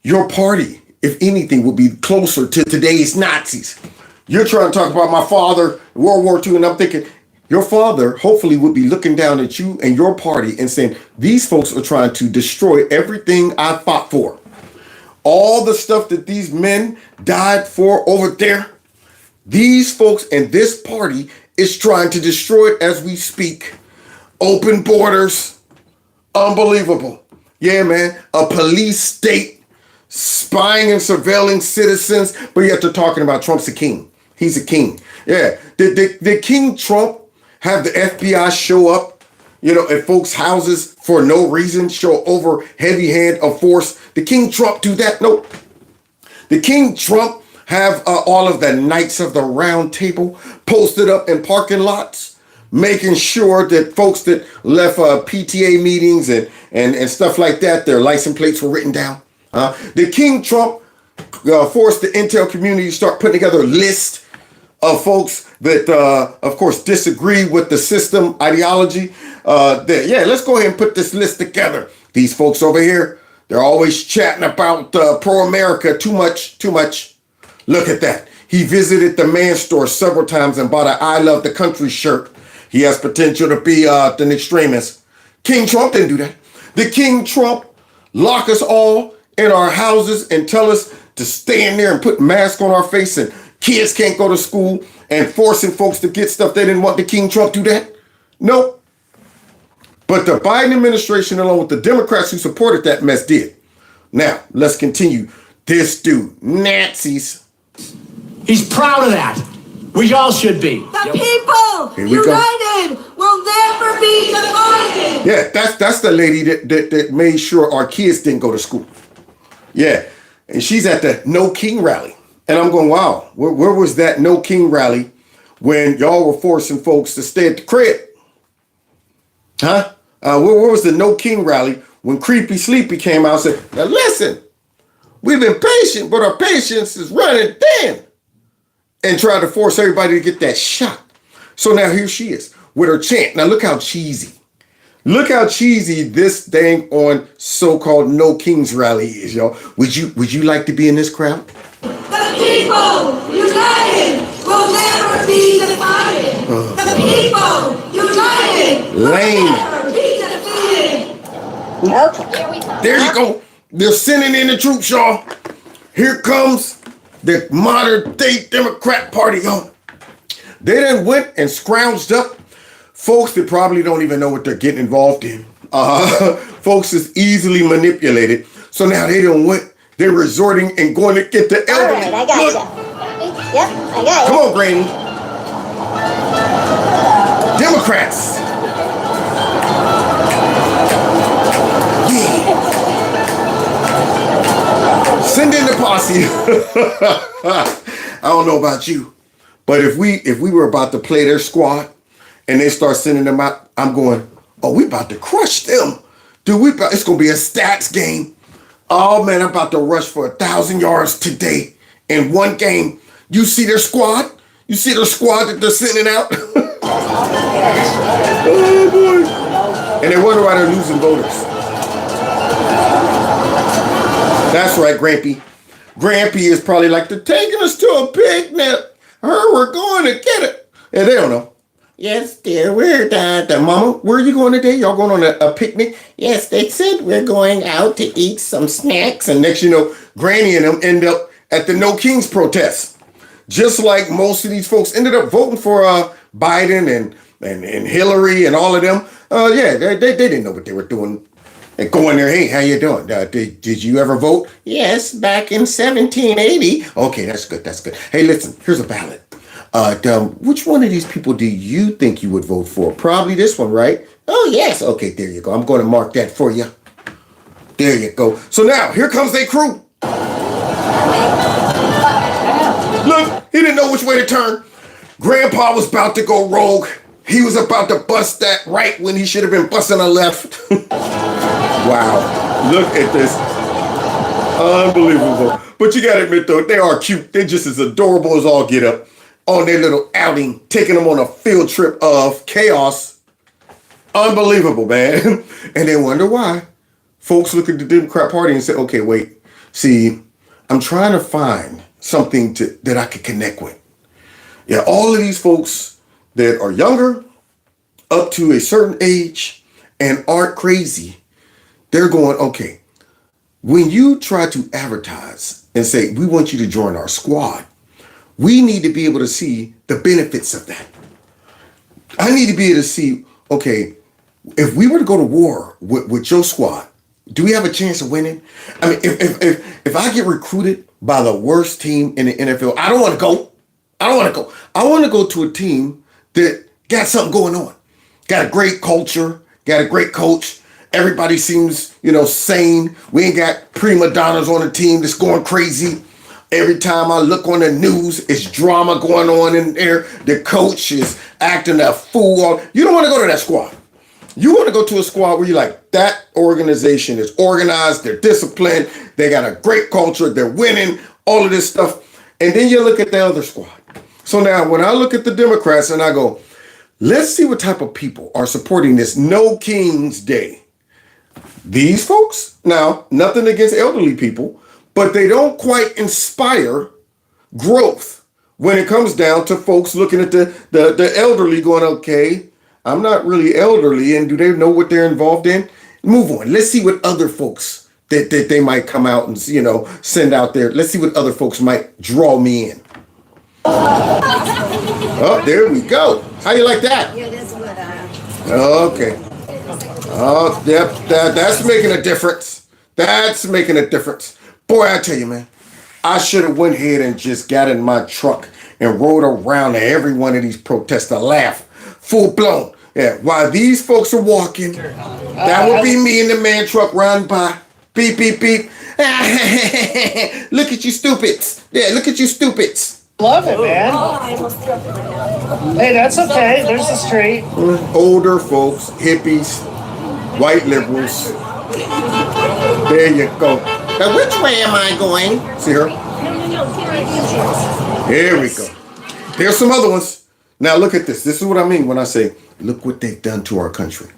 your party, if anything, will be closer to today's Nazis. You're trying to talk about my father, World War II, and I'm thinking, your father hopefully would be looking down at you and your party and saying, these folks are trying to destroy everything I fought for. All the stuff that these men died for over there, these folks and this party is trying to destroy it as we speak. Open borders, unbelievable. Yeah, man, a police state, spying and surveilling citizens, but yet they're talking about Trump's a king. He's a king. Yeah, did King Trump have the FBI show up, at folks' houses for no reason, show over heavy hand of force? Did King Trump do that? Nope. Did King Trump have all of the Knights of the Round Table posted up in parking lots, making sure that folks that left PTA meetings and stuff like that, their license plates were written down? Did King Trump force the intel community to start putting together a list of folks that, of course, disagree with the system ideology? Let's go ahead and put this list together. These folks over here, they're always chatting about pro-America too much. Look at that. He visited the man store several times and bought an I Love the Country shirt. He has potential to be an extremist. King Trump didn't do that. Did King Trump lock us all in our houses and tell us to stay in there and put masks on our face and kids can't go to school and forcing folks to get stuff they didn't want? Did King Trump do that? Nope. But the Biden administration, along with the Democrats who supported that mess, did. Now, let's continue. This dude, Nazis. He's proud of that. We all should be. The people united will never be divided. Yeah, that's the lady that made sure our kids didn't go to school. Yeah, and she's at the No King rally. And I'm going, wow, where was that No King rally when y'all were forcing folks to stay at the crib? Huh? Where was the No King rally when Creepy Sleepy came out and said, now listen, we've been patient, but our patience is running thin, and tried to force everybody to get that shot. So now here she is with her chant. Now look how cheesy. Look how cheesy this thing on so-called No Kings rally is, y'all. Would you like to be in this crowd? The people united will never be divided. The people united will never be defeated. Okay. There you go. They're sending in the troops, y'all. Here comes the modern day Democrat Party, y'all. They done went and scrounged up folks that probably don't even know what they're getting involved in. Folks is easily manipulated. So now they done went. They're resorting and going to get the elderly. All right, I got you. Yep, I got you. Come on, Granny. Democrats. Yeah. Send in the posse. I don't know about you, but if we were about to play their squad and they start sending them out, I'm going, oh, we about to crush them. Dude, it's going to be a stats game. Oh, man, I'm about to rush for 1,000 yards today in one game. You see their squad? You see their squad that they're sending out? Oh, boy. And they wonder why they're losing voters. That's right, Grampy. Grampy is probably like, they're taking us to a picnic. We're going to get it. And they don't know. Yes, dear, we're Mama, where are you going today? Y'all going on a picnic? Yes, they said we're going out to eat some snacks. And next you know, Granny and them end up at the No Kings protest. Just like most of these folks ended up voting for Biden and Hillary and all of them. They didn't know what they were doing. They go in there, hey, how you doing? Did you ever vote? Yes, back in 1780. Okay, that's good. Hey, listen, here's a ballot. Which one of these people do you think you would vote for? Probably this one, right? Oh, yes. Okay, there you go. I'm going to mark that for you. There you go. So now, here comes their crew. Look, he didn't know which way to turn. Grandpa was about to go rogue. He was about to bust that right when he should have been busting a left. Wow. Look at this. Unbelievable. But you got to admit, though, they are cute. They're just as adorable as all get up on their little outing, taking them on a field trip of chaos. Unbelievable, man. And they wonder why. Folks look at the Democrat Party and say, okay, wait, see, I'm trying to find something that I could connect with. Yeah, all of these folks that are younger, up to a certain age, and aren't crazy, they're going, okay, when you try to advertise and say, we want you to join our squad, we need to be able to see the benefits of that. I need to be able to see, okay, if we were to go to war with your squad, do we have a chance of winning? I mean, if I get recruited by the worst team in the NFL, I don't want to go. I don't want to go. I want to go to a team that got something going on. Got a great culture, got a great coach. Everybody seems, sane. We ain't got prima donnas on the team that's going crazy. Every time I look on the news, it's drama going on in there. The coach is acting a fool. You don't want to go to that squad. You want to go to a squad where you're like, that organization is organized, they're disciplined, they got a great culture, they're winning, all of this stuff. And then you look at the other squad. So now when I look at the Democrats and I go, let's see what type of people are supporting this No Kings Day. These folks, now, nothing against elderly people, but they don't quite inspire growth when it comes down to folks looking at the elderly going, okay, I'm not really elderly, and do they know what they're involved in? Move on. Let's see what other folks that they might come out and, send out there. Let's see what other folks might draw me in. Oh, there we go. How you like that? Yeah, that's what Okay. Oh, yep, that's making a difference. That's making a difference. Boy, I tell you, man, I should have went ahead and just got in my truck and rode around to every one of these protests to laugh. Full blown. Yeah, while these folks are walking, that would be me in the man truck riding by. Beep, beep, beep. Look at you stupids. Yeah, look at you stupids. Love it, man. Hey, that's okay. There's the street. Older folks, hippies, white liberals. There you go. Now, which way am I going? See her? Here we go. There's some other ones. Now, look at this. This is what I mean when I say, look what they've done to our country.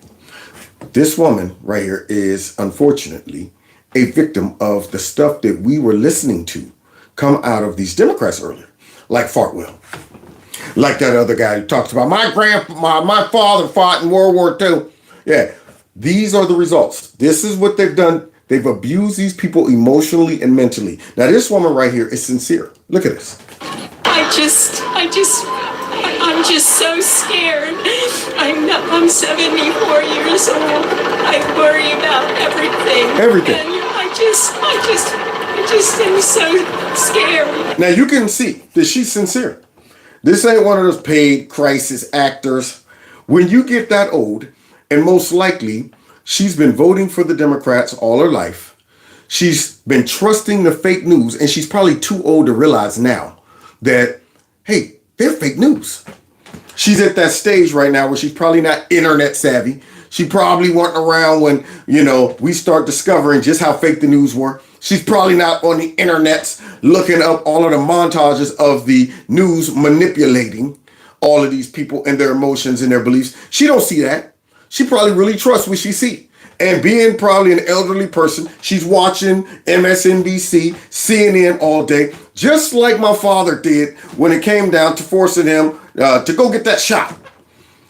This woman right here is, unfortunately, a victim of the stuff that we were listening to come out of these Democrats earlier, like Fartwell. Like that other guy who talks about my father fought in World War II. Yeah, these are the results. This is what they've done. They've abused these people emotionally and mentally. Now, this woman right here is sincere. Look at this. I'm just so scared. I'm 74 years old. I worry about everything. Everything. And I just am so scared. Now you can see that she's sincere. This ain't one of those paid crisis actors. When you get that old, and most likely she's been voting for the Democrats all her life, she's been trusting the fake news, and she's probably too old to realize now that, hey, they're fake news. She's at that stage right now where she's probably not internet savvy. She probably wasn't around when, we start discovering just how fake the news were. She's probably not on the internet looking up all of the montages of the news manipulating all of these people and their emotions and their beliefs. She don't see that. She probably really trusts what she sees. And being probably an elderly person, she's watching MSNBC, CNN all day, just like my father did when it came down to forcing him to go get that shot.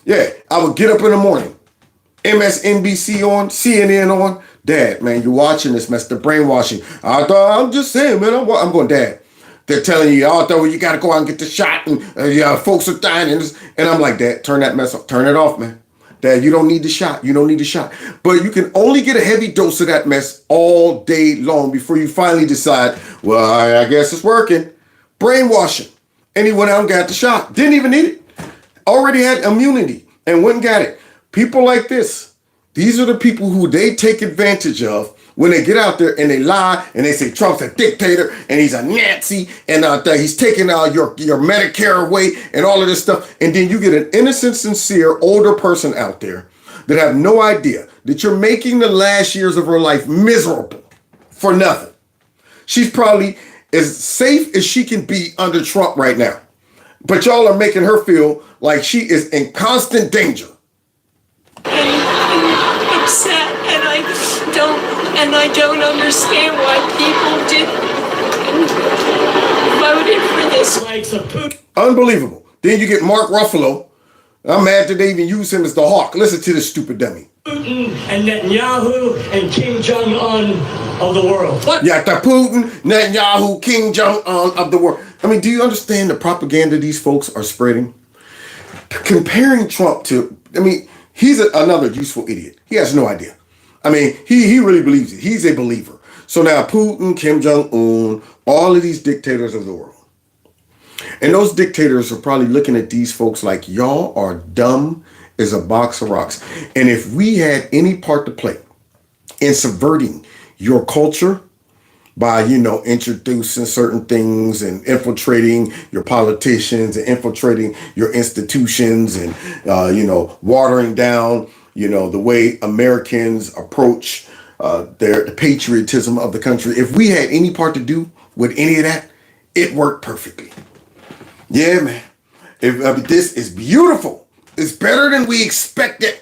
Yeah, I would get up in the morning, MSNBC on, CNN on. Dad, man, you're watching this mess, the brainwashing. I'm just saying, man, I'm going, Dad. They're telling you, you got to go out and get the shot, and folks are dying. And I'm like, Dad, turn that mess off. Turn it off, man. Dad, you don't need the shot. You don't need the shot. But you can only get a heavy dose of that mess all day long before you finally decide, well, I guess it's working. Brainwashing. And he went out and got the shot. Didn't even need it. Already had immunity and went and got it. People like this, these are the people who they take advantage of when they get out there and they lie and they say Trump's a dictator and he's a Nazi and he's taking your Medicare away and all of this stuff. And then you get an innocent, sincere, older person out there that have no idea that you're making the last years of her life miserable for nothing. She's probably as safe as she can be under Trump right now. But y'all are making her feel like she is in constant danger. and upset, and I don't understand why people did and voted for this. Likes of Putin. Unbelievable. Then you get Mark Ruffalo. I'm mad that they even use him as the hawk. Listen to this stupid dummy. Putin and Netanyahu and Kim Jong-un of the world. What? Yeah, the Putin, Netanyahu, Kim Jong-un of the world. I mean, do you understand the propaganda these folks are spreading? Comparing Trump to, I mean, he's another useful idiot. He has no idea. I mean, he really believes it. He's a believer. So now Putin, Kim Jong-un, all of these dictators of the world. And those dictators are probably looking at these folks like, y'all are dumb as a box of rocks. And if we had any part to play in subverting your culture by, introducing certain things and infiltrating your politicians and infiltrating your institutions and, watering down, the way Americans approach the patriotism of the country. If we had any part to do with any of that, it worked perfectly. Yeah, man. This is beautiful. It's better than we expected.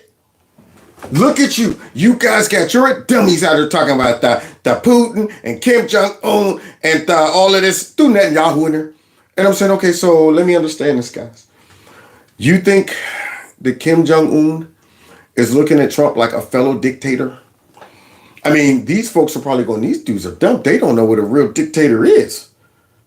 Look at you. You guys got your dummies out there talking about the Putin and Kim Jong-un and all of this. Do Netanyahu in there. And I'm saying, okay, so let me understand this, guys. You think that Kim Jong-un is looking at Trump like a fellow dictator? I mean, these folks are probably going, these dudes are dumb. They don't know what a real dictator is.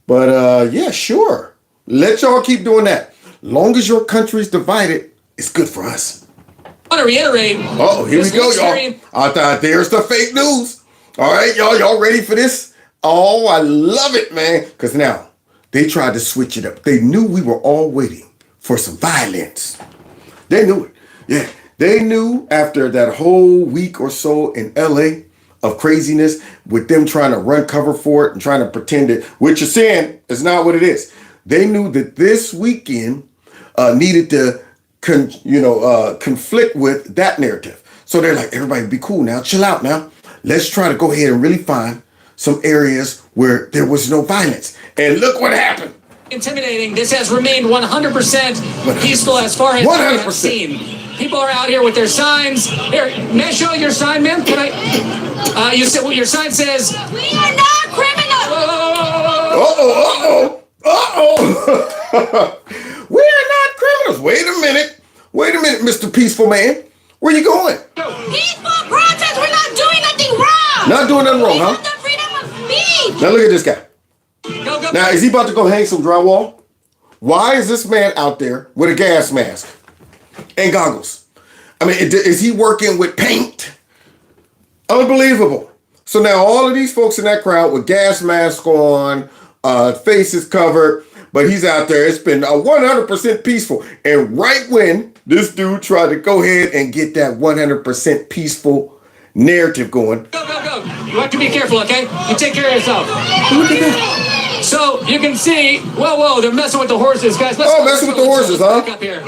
But yeah, sure. Let y'all keep doing that. Long as your country's divided, it's good for us. I want to reiterate. Oh, here we go, y'all. I thought there's the fake news. All right, y'all ready for this? Oh, I love it, man. Because now they tried to switch it up. They knew we were all waiting for some violence. They knew it. Yeah, they knew after that whole week or so in LA of craziness with them trying to run cover for it and trying to pretend that what you're saying is not what it is. They knew that this weekend needed to, conflict with that narrative. So they're like, everybody be cool now. Chill out now. Let's try to go ahead and really find some areas where there was no violence. And look what happened. Intimidating. This has remained 100% peaceful as far as I've seen. People are out here with their signs. Here, may I show your sign, ma'am? Can I? You said what your sign says. We are not criminals. We are not criminals. Wait a minute, Mr. Peaceful Man. Where you going? Peaceful protest. We're not doing nothing wrong. Not doing nothing wrong, huh? The freedom of speech. Now look at this guy. Go. Now, is he about to go hang some drywall? Why is this man out there with a gas mask and goggles? I mean, is he working with paint? Unbelievable. So now all of these folks in that crowd with gas masks on, faces covered, but he's out there. It's been 100% peaceful. And right when this dude tried to go ahead and get that 100% peaceful narrative going. Go. You have to be careful, okay? You take care of yourself. Look at that. So you can see, whoa, they're messing with the horses, guys. Messing with the horses, huh? Back up here.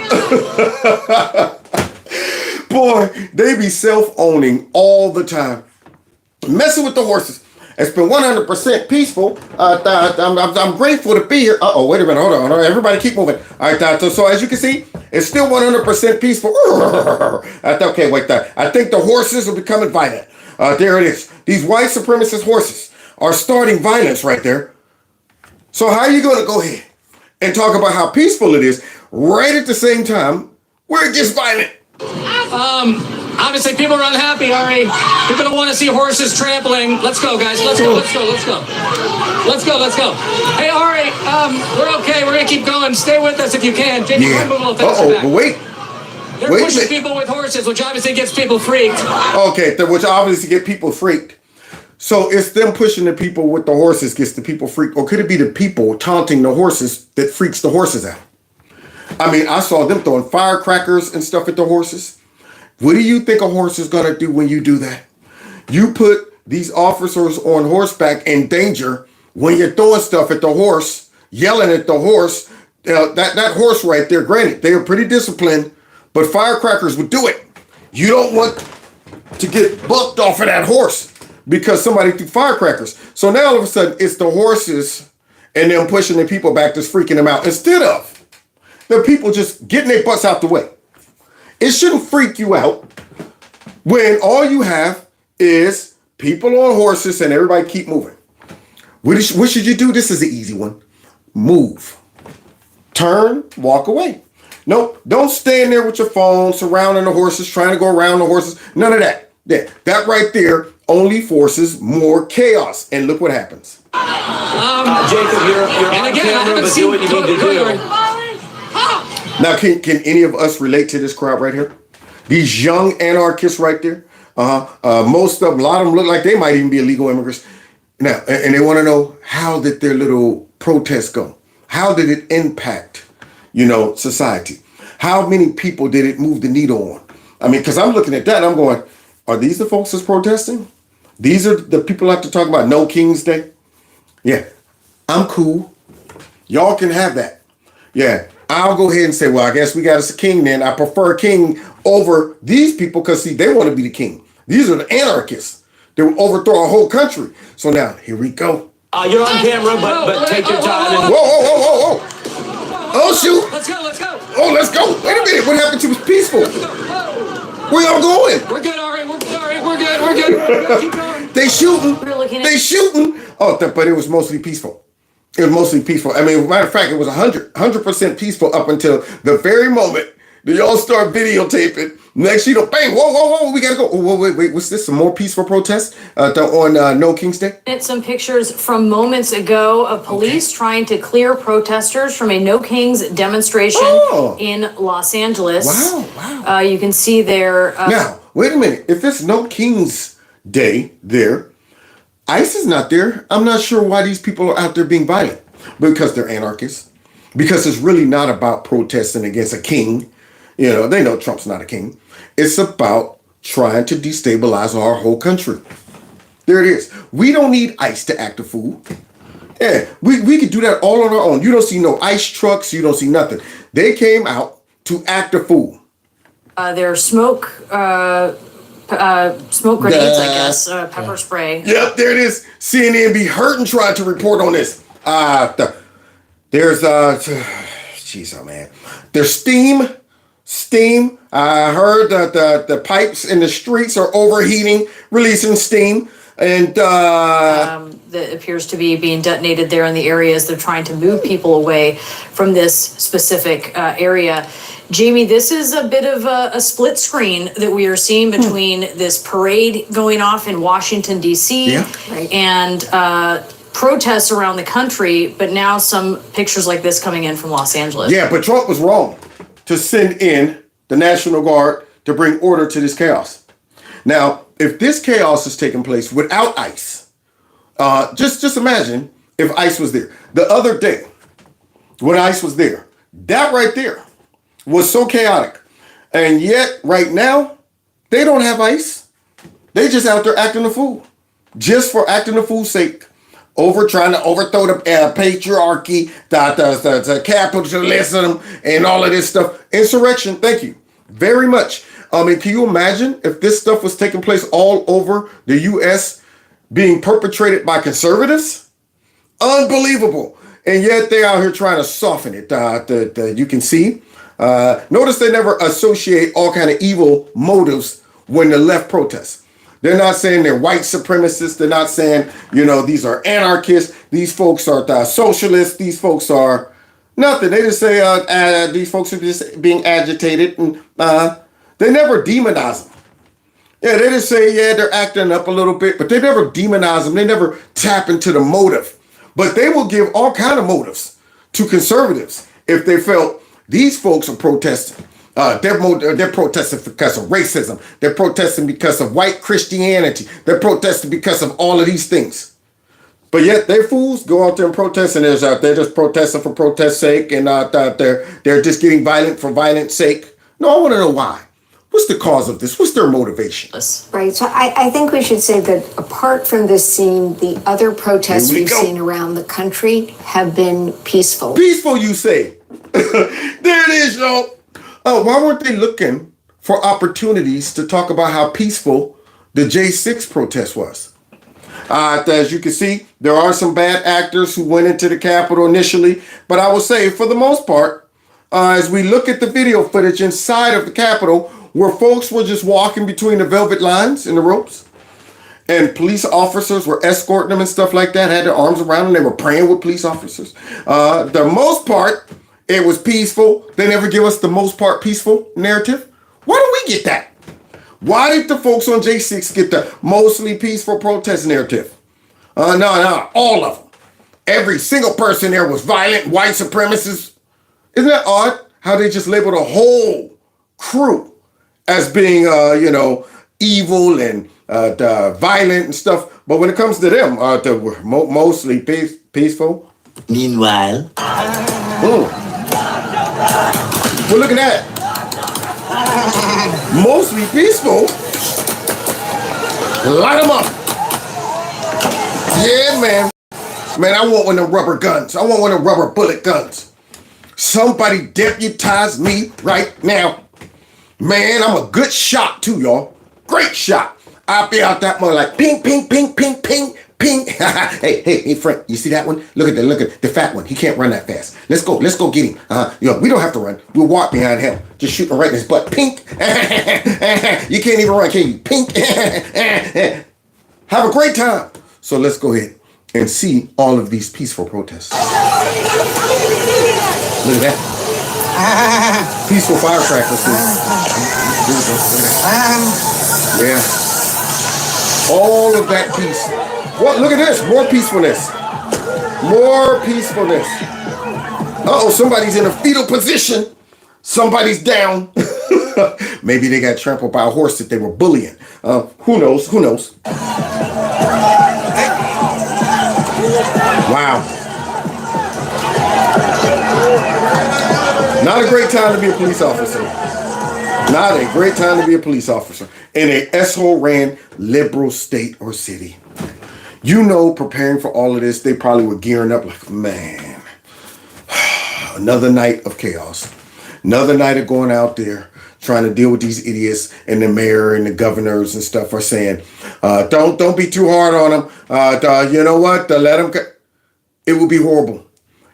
Boy, they be self-owning all the time. Messing with the horses. It's been 100% peaceful. I'm grateful to be here. Wait a minute. Hold on. Everybody keep moving. All right. So as you can see, it's still 100% peaceful. Okay, wait there. I think the horses are becoming violent. There it is. These white supremacist horses are starting violence right there. So how are you going to go ahead and talk about how peaceful it is right at the same time where it gets violent? Obviously, people are unhappy, Ari. People don't want to see horses trampling. Let's go, guys. Let's go. Hey, Ari, we're okay. We're going to keep going. Stay with us if you can. Jake, move a little faster back. But wait. They're pushing people with horses, which obviously gets people freaked. Okay, which obviously get people freaked. So it's them pushing the people with the horses gets the people freaked. Or could it be the people taunting the horses that freaks the horses out? I mean, I saw them throwing firecrackers and stuff at the horses. What do you think a horse is going to do when you do that? You put these officers on horseback in danger when you're throwing stuff at the horse, yelling at the horse. That horse right there, granted, they are pretty disciplined, but firecrackers would do it. You don't want to get bucked off of that horse because somebody threw firecrackers. So now all of a sudden, it's the horses and them pushing the people back that's freaking them out instead of the people just getting their butts out the way. It shouldn't freak you out when all you have is people on horses and everybody keep moving. What should you do? This is the easy one. Move. Turn, walk away. Nope, don't stand there with your phone surrounding the horses, trying to go around the horses. None of that. Yeah, that right there only forces more chaos. And look what happens. Jacob, you're on camera, but do what you need to do. Now, can any of us relate to this crowd right here? These young anarchists right there. Most of them, a lot of them look like they might even be illegal immigrants. Now, and they want to know, how did their little protest go? How did it impact, society? How many people did it move the needle on? I mean, because I'm looking at that and I'm going, are these the folks that's protesting? These are the people I have to talk about No King's Day? Yeah, I'm cool. Y'all can have that. Yeah, I'll go ahead and say, well, I guess we got us a king then. I prefer a king over these people because, see, they want to be the king. These are the anarchists. They will overthrow a whole country. So now, here we go. You're on camera, but take your time. Whoa. Oh, shoot. Let's go. Oh, let's go. Wait a minute. What happened to was peaceful? Where y'all going? We're good, all right. We're good. Keep going. They shooting. Oh, but it was mostly peaceful. It was mostly peaceful. I mean, matter of fact, it was 100% peaceful up until the very moment that y'all start videotaping. Next, bang, whoa, we gotta go. Oh, wait, what's this? Some more peaceful protests on No King's Day? It's some pictures from moments ago of police trying to clear protesters from a No Kings demonstration in Los Angeles. Wow. You can see there. Now, wait a minute. If it's No King's Day there, ICE is not there. I'm not sure why these people are out there being violent. Because they're anarchists. Because it's really not about protesting against a king. They know Trump's not a king. It's about trying to destabilize our whole country. There it is. We don't need ICE to act a fool. Yeah, we could do that all on our own. You don't see no ICE trucks. You don't see nothing. They came out to act a fool. There's smoke grenades, I guess, pepper spray. Yep, there it is. CNN be hurting trying to report on this. There's There's steam. I heard that the pipes in the streets are overheating, releasing steam, and that appears to be being detonated there in the areas. They're trying to move people away from this specific area. Jamie, this is a bit of a split screen that we are seeing between this parade going off in Washington, D.C. and protests around the country, but now some pictures like this coming in from Los Angeles. Yeah, but Trump was wrong to send in the National Guard to bring order to this chaos. Now, if this chaos is taking place without ICE, just imagine if ICE was there. The other day, when ICE was there, that right there was so chaotic. And yet, right now, they don't have ICE. They just out there acting a fool. Just for acting a fool's sake. Trying to overthrow the patriarchy, the capitalism, and all of this stuff. Insurrection, thank you very much. I mean, can you imagine if this stuff was taking place all over the U.S. being perpetrated by conservatives? Unbelievable. And yet they out here trying to soften it. You can see. Notice they never associate all kind of evil motives when the left protests. They're not saying they're white supremacists. They're not saying, these are anarchists. These folks are socialists. These folks are nothing. They just say these folks are just being agitated. And they never demonize them. Yeah, they just say, they're acting up a little bit. But they never demonize them. They never tap into the motive. But they will give all kind of motives to conservatives if they felt these folks are protesting. They're protesting because of racism. They're protesting because of white Christianity. They're protesting because of all of these things. But yet they fools go out there and protest, and they're just protesting for protest's sake, and they're just getting violent for violence sake. No, I want to know why. What's the cause of this? What's their motivation? Right. So I think we should say that apart from this scene, the other protests we've seen around the country have been peaceful. Peaceful, you say? There it is, y'all. Why weren't they looking for opportunities to talk about how peaceful the J6 protest was? As you can see, there are some bad actors who went into the Capitol initially, but I will say, for the most part, as we look at the video footage inside of the Capitol, where folks were just walking between the velvet lines and the ropes, and police officers were escorting them and stuff like that, had their arms around them, they were praying with police officers. The most part, it was peaceful. They never give us the most part peaceful narrative. Why do we get that? Why did the folks on J6 get the mostly peaceful protest narrative? No, all of them. Every single person there was violent, white supremacists. Isn't that odd how they just labeled a whole crew as being, evil and violent and stuff? But when it comes to them, they were mostly peaceful. Meanwhile, Well, look at that. Mostly peaceful. Light them up. Yeah, man. Man, I want one of them rubber guns. I want one of them rubber bullet guns. Somebody deputize me right now. Man, I'm a good shot too, y'all. Great shot. I'll be out that more like ping, ping, ping, ping, ping, ping. hey, Frank, you see that one? Look at the fat one. He can't run that fast. Let's go get him. We don't have to run. We'll walk behind him. Just shoot him right in his butt. Pink. You can't even run, can you? Pink. Have a great time. So let's go ahead and see all of these peaceful protests. Look at that. Peaceful firecrackers. Yeah. All of that peace. What? Look at this. More peacefulness. More peacefulness. Uh-oh, somebody's in a fetal position. Somebody's down. Maybe they got trampled by a horse that they were bullying. Who knows? Wow. Not a great time to be a police officer. Not a great time to be a police officer in a S-hole-ran liberal state or city. Preparing for all of this, they probably were gearing up like, man, another night of chaos. Another night of going out there trying to deal with these idiots, and the mayor and the governors and stuff are saying, don't be too hard on them. You know what? Let them. It would be horrible.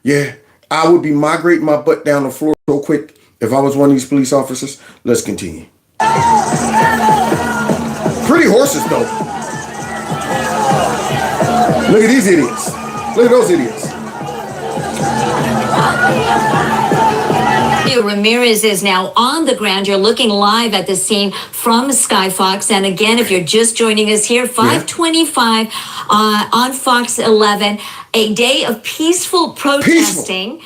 Yeah, I would be migrating my butt down the floor so quick if I was one of these police officers. Let's continue. Pretty horses, though. Look at these idiots. Look at those idiots. Ramirez is now on the ground. You're looking live at the scene from Skyfox. And again, if you're just joining us here, 525 on Fox 11, a day of peaceful protesting.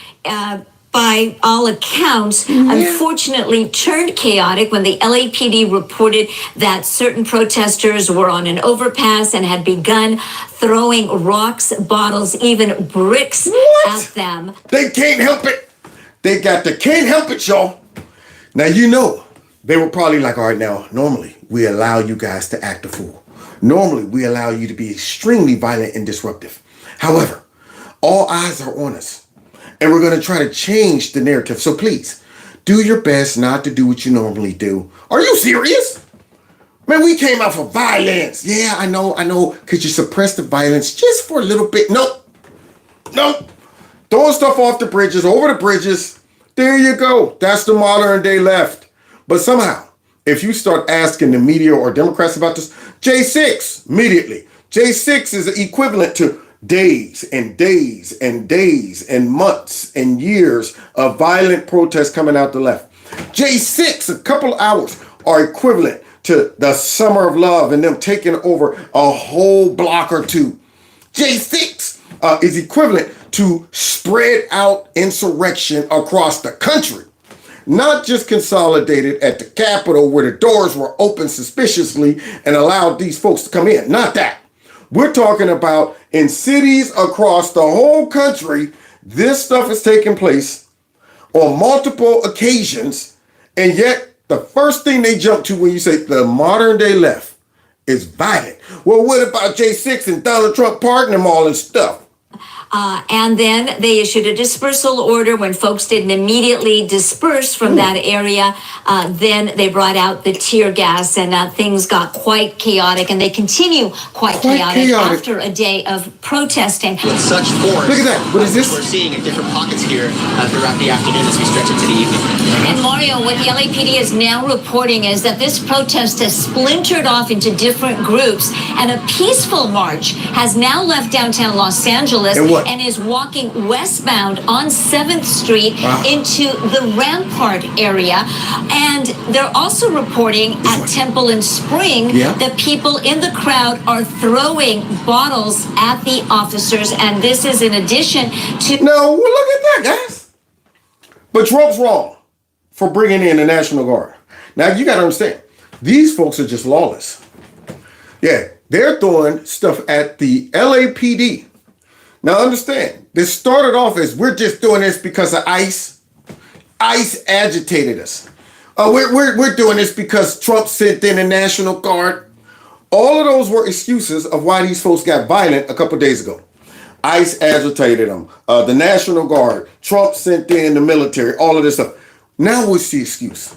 By all accounts, unfortunately turned chaotic when the LAPD reported that certain protesters were on an overpass and had begun throwing rocks, bottles, even bricks at them. They can't help it. They got the can't help it, y'all. Now, they were probably like, all right, now, normally we allow you guys to act a fool. Normally we allow you to be extremely violent and disruptive. However, all eyes are on us. And we're going to try to change the narrative. So please, do your best not to do what you normally do. Are you serious? Man, we came out for violence. Yeah, I know. Could you suppress the violence just for a little bit? Nope. Throwing stuff off the bridges, over the bridges. There you go. That's the modern day left. But somehow, if you start asking the media or Democrats about this, J6, immediately. J6 is equivalent to days and days and days and months and years of violent protests coming out the left. J6, a couple hours, are equivalent to the summer of love and them taking over a whole block or two. J6 is equivalent to spread out insurrection across the country. Not just consolidated at the Capitol where the doors were open suspiciously and allowed these folks to come in. Not that. We're talking about in cities across the whole country, this stuff is taking place on multiple occasions, and yet the first thing they jump to when you say the modern day left is violent. Well, what about J6 and Donald Trump pardoning them all and stuff? And then they issued a dispersal order when folks didn't immediately disperse from that area. Then they brought out the tear gas, and things got quite chaotic, and they continue quite chaotic after a day of protesting. With such force, look at that. What is this? We're seeing in different pockets here throughout the afternoon as we stretch into the evening. And Mario, what the LAPD is now reporting is that this protest has splintered off into different groups, and a peaceful march has now left downtown Los Angeles and is walking westbound on 7th Street into the Rampart area. And they're also reporting at Temple and Spring that people in the crowd are throwing bottles at the officers, and this is in addition to... No, well, look at that, guys. But Trump's wrong for bringing in the National Guard. Now, you got to understand, these folks are just lawless. Yeah, they're throwing stuff at the LAPD. Now, understand, this started off as we're just doing this because of ICE. ICE agitated us. We're doing this because Trump sent in the National Guard. All of those were excuses of why these folks got violent a couple days ago. ICE agitated them. The National Guard. Trump sent in the military. All of this stuff. Now what's the excuse?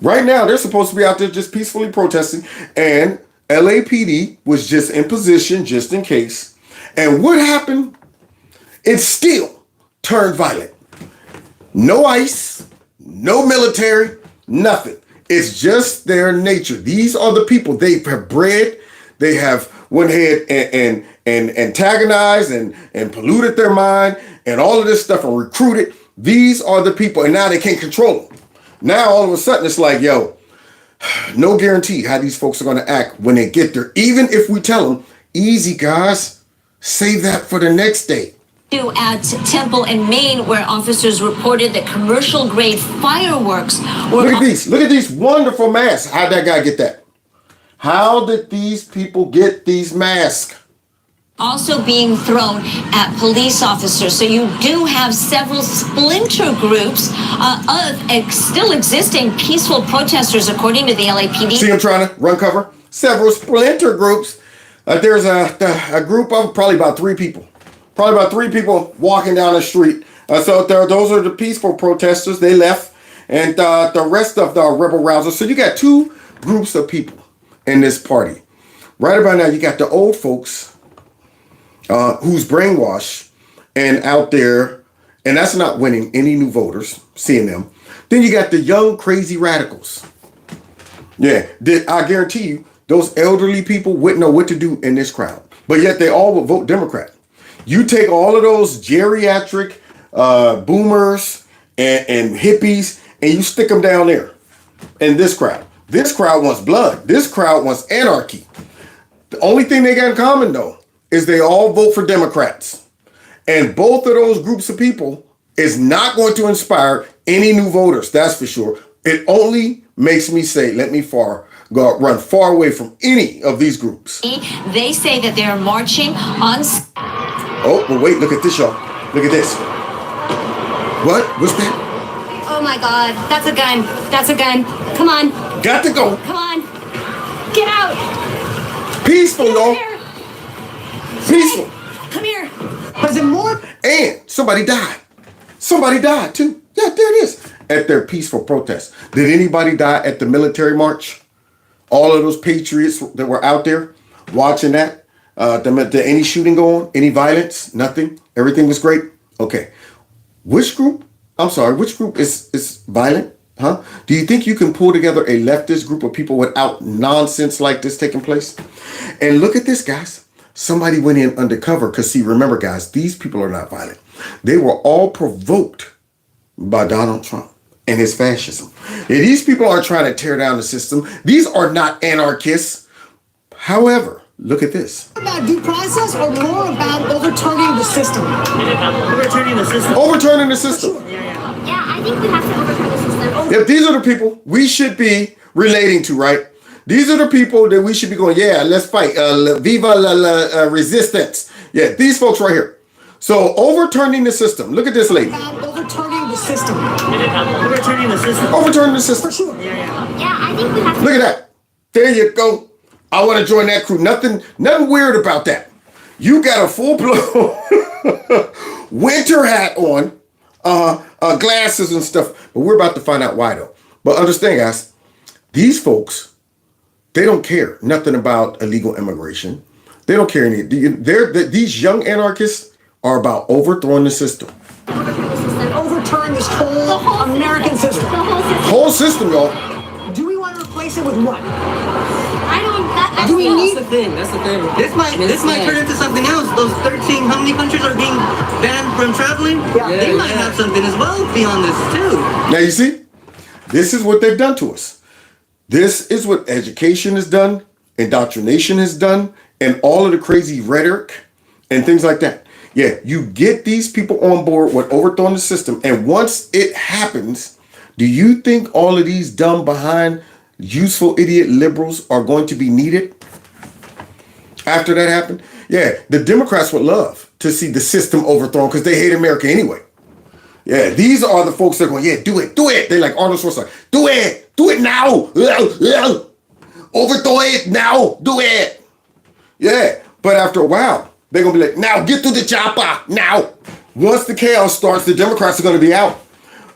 Right now, they're supposed to be out there just peacefully protesting. And LAPD was just in position just in case. And what happened? It still turned violent. No ICE, no military, nothing. It's just their nature. These are the people they have bred. They have went ahead and antagonized and polluted their mind and all of this stuff and recruited. These are the people, and now they can't control them. Now all of a sudden it's like, yo, no guarantee how these folks are going to act when they get there. Even if we tell them, easy guys, save that for the next day. At Temple in Maine, where officers reported that commercial-grade fireworks were... Look at these wonderful masks. How'd that guy get that? How did these people get these masks? Also being thrown at police officers. So you do have several splinter groups of still existing peaceful protesters, according to the LAPD. See, I'm trying to run cover. Several splinter groups. There's a group of probably about 3 people. Probably about 3 people walking down the street. So those are the peaceful protesters. They left. And the rest of the rebel rousers. So you got 2 groups of people in this party. Right about now, you got the old folks who's brainwashed and out there. And that's not winning any new voters, seeing them. Then you got the young, crazy radicals. Yeah, I guarantee you, those elderly people wouldn't know what to do in this crowd. But yet they all would vote Democrat. You take all of those geriatric boomers and hippies and you stick them down there in this crowd. This crowd wants blood. This crowd wants anarchy. The only thing they got in common, though, is they all vote for Democrats. And both of those groups of people is not going to inspire any new voters. That's for sure. It only makes me say, let me run far away from any of these groups. They say that they're marching on... Oh, but wait, look at this, y'all. Look at this. What? What's that? Oh my God, that's a gun. That's a gun. Come on. Got to go. Come on. Get out. Peaceful, y'all. Peaceful. Come here. Was it more? And somebody died. Somebody died too. Yeah, there it is. At their peaceful protest. Did anybody die at the military march? All of those patriots that were out there watching that? Did any shooting go on? Any violence? Nothing? Everything was great? Okay. Which group is violent? Huh? Do you think you can pull together a leftist group of people without nonsense like this taking place? And look at this, guys. Somebody went in undercover because, see, remember, guys, these people are not violent. They were all provoked by Donald Trump and his fascism. And these people are trying to tear down the system. These are not anarchists. However, look at this. About due process or more about overturning the system? Overturning the system. Overturning the system. Yeah, I think we have to overturn the system. If these are the people we should be relating to, right? These are the people that we should be going, yeah, let's fight. Viva la resistance. Yeah, these folks right here. So overturning the system. Look at this lady. About overturning the system. Overturning the system. Overturning the system. For sure. Yeah, I think we have to. Look at that. There you go. I want to join that crew. Nothing weird about that. You got a full-blown winter hat on, glasses and stuff. But we're about to find out why, though. But understand, guys, these folks, they don't care nothing about illegal immigration. They don't care any. These young anarchists are about overthrowing the system. And overturn this whole American system. Whole system, y'all. Do we want to replace it with what? Do we need? That's the thing. That's the thing. This might turn into something else. Those 13, how many countries are being banned from traveling? Yeah. They might have something as well beyond this too. Now you see, this is what they've done to us. This is what education has done, indoctrination has done, and all of the crazy rhetoric and things like that. Yeah, you get these people on board with overthrowing the system, and once it happens, do you think all of these dumb behind useful idiot liberals are going to be needed after that happened? Yeah, the Democrats would love to see the system overthrown because they hate America anyway. Yeah, these are the folks that are going, yeah, do it. They're like Arnold Schwarzenegger. Do it now. Overthrow it now. Do it. Yeah, but after a while, they're going to be like, now get to the chopper now. Once the chaos starts, the Democrats are going to be out.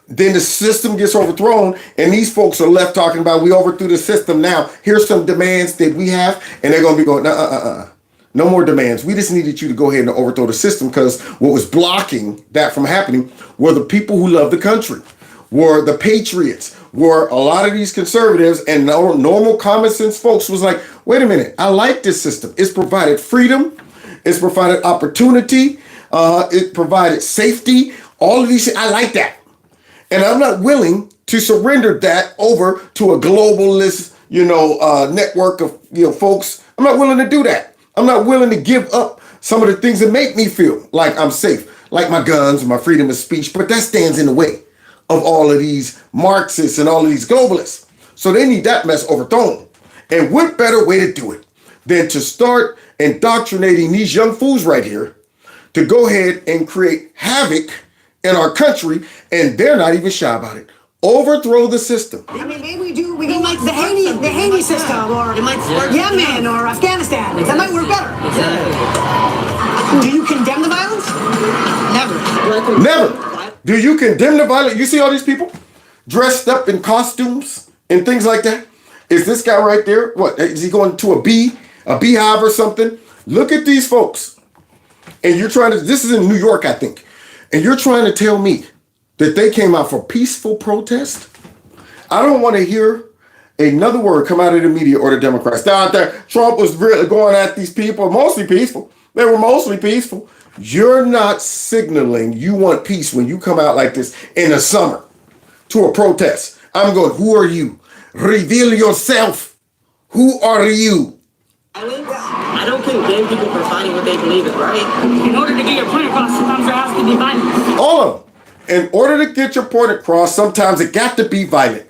Then the system gets overthrown, and these folks are left talking about, we overthrew the system now. Here's some demands that we have, and they're going to be going, no more demands. We just needed you to go ahead and overthrow the system, because what was blocking that from happening were the people who love the country, were the patriots, were a lot of these conservatives, and normal common sense folks was like, wait a minute, I like this system. It's provided freedom. It's provided opportunity. It provided safety. All of these things. I like that. And I'm not willing to surrender that over to a globalist, network of, folks. I'm not willing to do that. I'm not willing to give up some of the things that make me feel like I'm safe, like my guns and my freedom of speech. But that stands in the way of all of these Marxists and all of these globalists. So they need that mess overthrown. And what better way to do it than to start indoctrinating these young fools right here to go ahead and create havoc in our country, and they're not even shy about it. Overthrow the system. I mean, maybe we go like the Haney system, or Yemen, or Afghanistan. That might work better. Do you condemn the violence? Never. Do you condemn the violence? You see all these people dressed up in costumes and things like that? Is this guy right there? What, is he going to a beehive or something? Look at these folks. And you're trying to, this is in New York, I think. And you're trying to tell me that they came out for peaceful protest? I don't want to hear another word come out of the media or the Democrats. Down there, Trump was really going at these people, mostly peaceful. They were mostly peaceful. You're not signaling you want peace when you come out like this in the summer to a protest. I'm going, who are you? Reveal yourself. Who are you? I don't condemn people for fighting what they believe is right. In order to get your point across, sometimes there has to be violence. All of them. In order to get your point across, sometimes it got to be violent.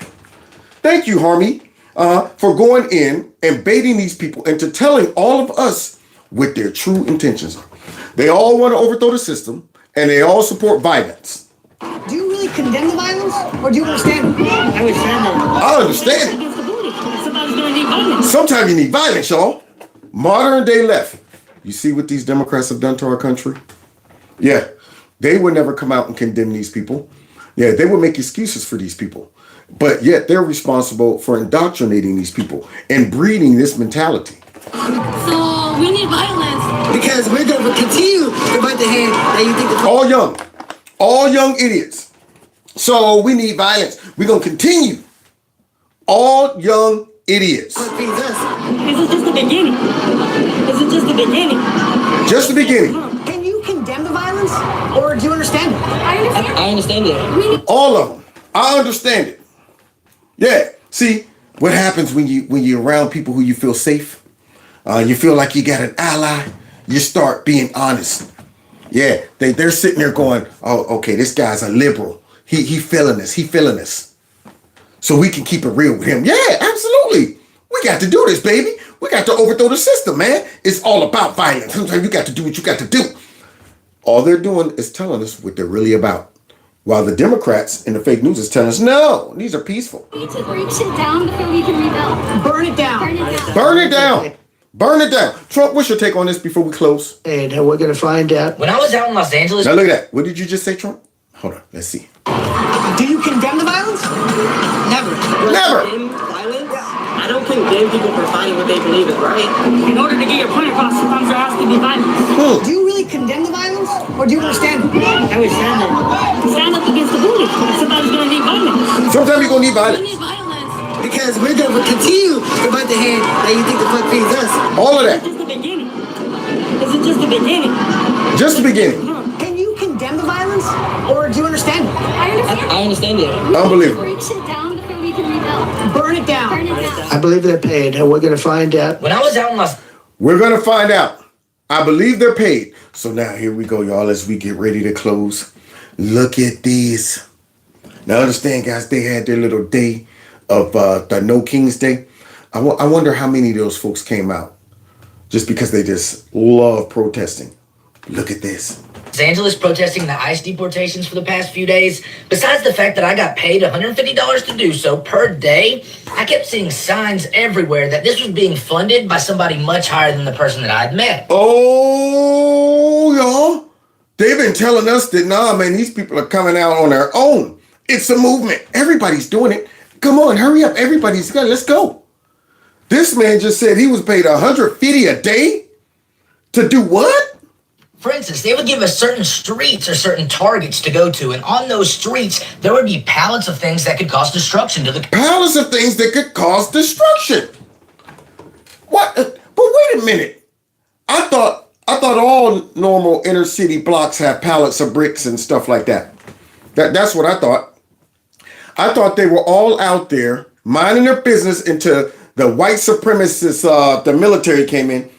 Thank you, Harmy, for going in and baiting these people into telling all of us what their true intentions are. They all want to overthrow the system, and they all support violence. Do you really condemn the violence, or do you understand it? I understand it. I understand it. Sometimes you're gonna need violence. Sometimes you need violence, y'all. Modern day left. You see what these Democrats have done to our country? Yeah, they would never come out and condemn these people. Yeah, they would make excuses for these people. But yet they're responsible for indoctrinating these people and breeding this mentality. So we need violence. Because we're going to continue to bite the hand that you think all young idiots. So we need violence. We're going to continue. All young idiots. This is just the beginning. This is just the beginning. Just the beginning. Can you condemn the violence, or do you understand it? I understand it. All of them. I understand it. Yeah. See, what happens when you're around people who you feel safe? You feel like you got an ally. You start being honest. Yeah, they're sitting there going, oh, okay, this guy's a liberal. He feeling us. He feeling us. So we can keep it real with him. Yeah, absolutely. We got to do this, baby. We got to overthrow the system, man. It's all about violence. Sometimes you got to do what you got to do. All they're doing is telling us what they're really about. While the Democrats and the fake news is telling us, no, these are peaceful. We need to break it down before we can rebel. Burn it down. Burn it down. Burn it down. Trump, what's your take on this before we close? And we're going to find out. When I was out in Los Angeles... Now look at that. What did you just say, Trump? Hold on. Let's see. Do you condemn the violence? Never. Never. Violence? I don't condemn people for fighting what they believe is right. In order to get your point across, sometimes there has to be violence. Do you really condemn the violence, or do you understand it? I would stand up. Stand up against the bully. Sometimes you're going to need violence. Sometimes you're going to need violence. Because we're going to continue to bite the hand that you think the fuck feeds us. All of that. This is the beginning. This is just the beginning. Just the beginning. Can you condemn the violence, or do you understand it? I understand it. Unbelievable. Burn it down. I believe they're paid, and we're going to find out. When I was out in Los... We're going to find out. I believe they're paid. So now here we go, y'all, as we get ready to close. Look at these. Now understand, guys, they had their little day of the No King's Day. I wonder how many of those folks came out just because they just love protesting. Look at this. Los Angeles protesting the ICE deportations for the past few days. Besides the fact that I got paid $150 to do so per day, I kept seeing signs everywhere that this was being funded by somebody much higher than the person that I'd met. Oh, y'all. They've been telling us that, nah, man, these people are coming out on their own. It's a movement. Everybody's doing it. Come on, hurry up. Everybody's got. Let's go. This man just said he was paid $150 a day to do what? For instance, they would give us certain streets or certain targets to go to, and on those streets, there would be pallets of things that could cause destruction to the... Pallets of things that could cause destruction. What? But wait a minute. I thought all normal inner city blocks have pallets of bricks and stuff like that. That's what I thought. I thought they were all out there minding their business until the white supremacists, the military came in,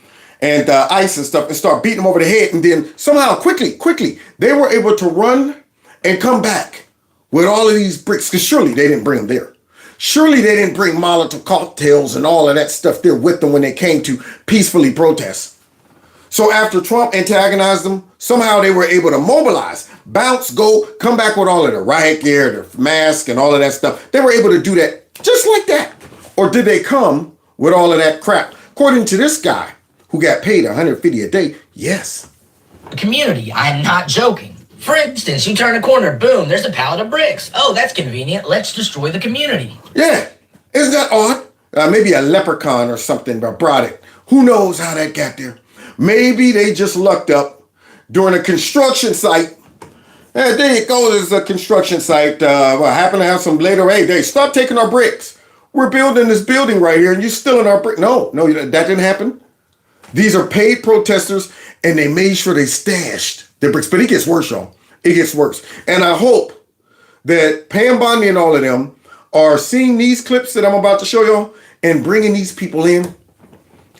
and ICE and stuff, and start beating them over the head. And then somehow, quickly, they were able to run and come back with all of these bricks. Because surely they didn't bring them there. Surely they didn't bring Molotov cocktails and all of that stuff there with them when they came to peacefully protest. So after Trump antagonized them, somehow they were able to mobilize, bounce, go, come back with all of the riot gear, the mask, and all of that stuff. They were able to do that just like that. Or did they come with all of that crap? According to this guy, who got paid $150 a day, yes. The community, I'm not joking. For instance, you turn a corner, boom, there's a pallet of bricks. Oh, that's convenient. Let's destroy the community. Yeah, isn't that odd? Maybe a leprechaun or something brought it. Who knows how that got there? Maybe they just lucked up during a construction site. Hey, there you go, there's a construction site. I happen to have some later, hey, they stop taking our bricks. We're building this building right here and you're stealing our brick. No, that didn't happen. These are paid protesters, and they made sure they stashed their bricks. But it gets worse, y'all. It gets worse. And I hope that Pam Bondi and all of them are seeing these clips that I'm about to show y'all and bringing these people in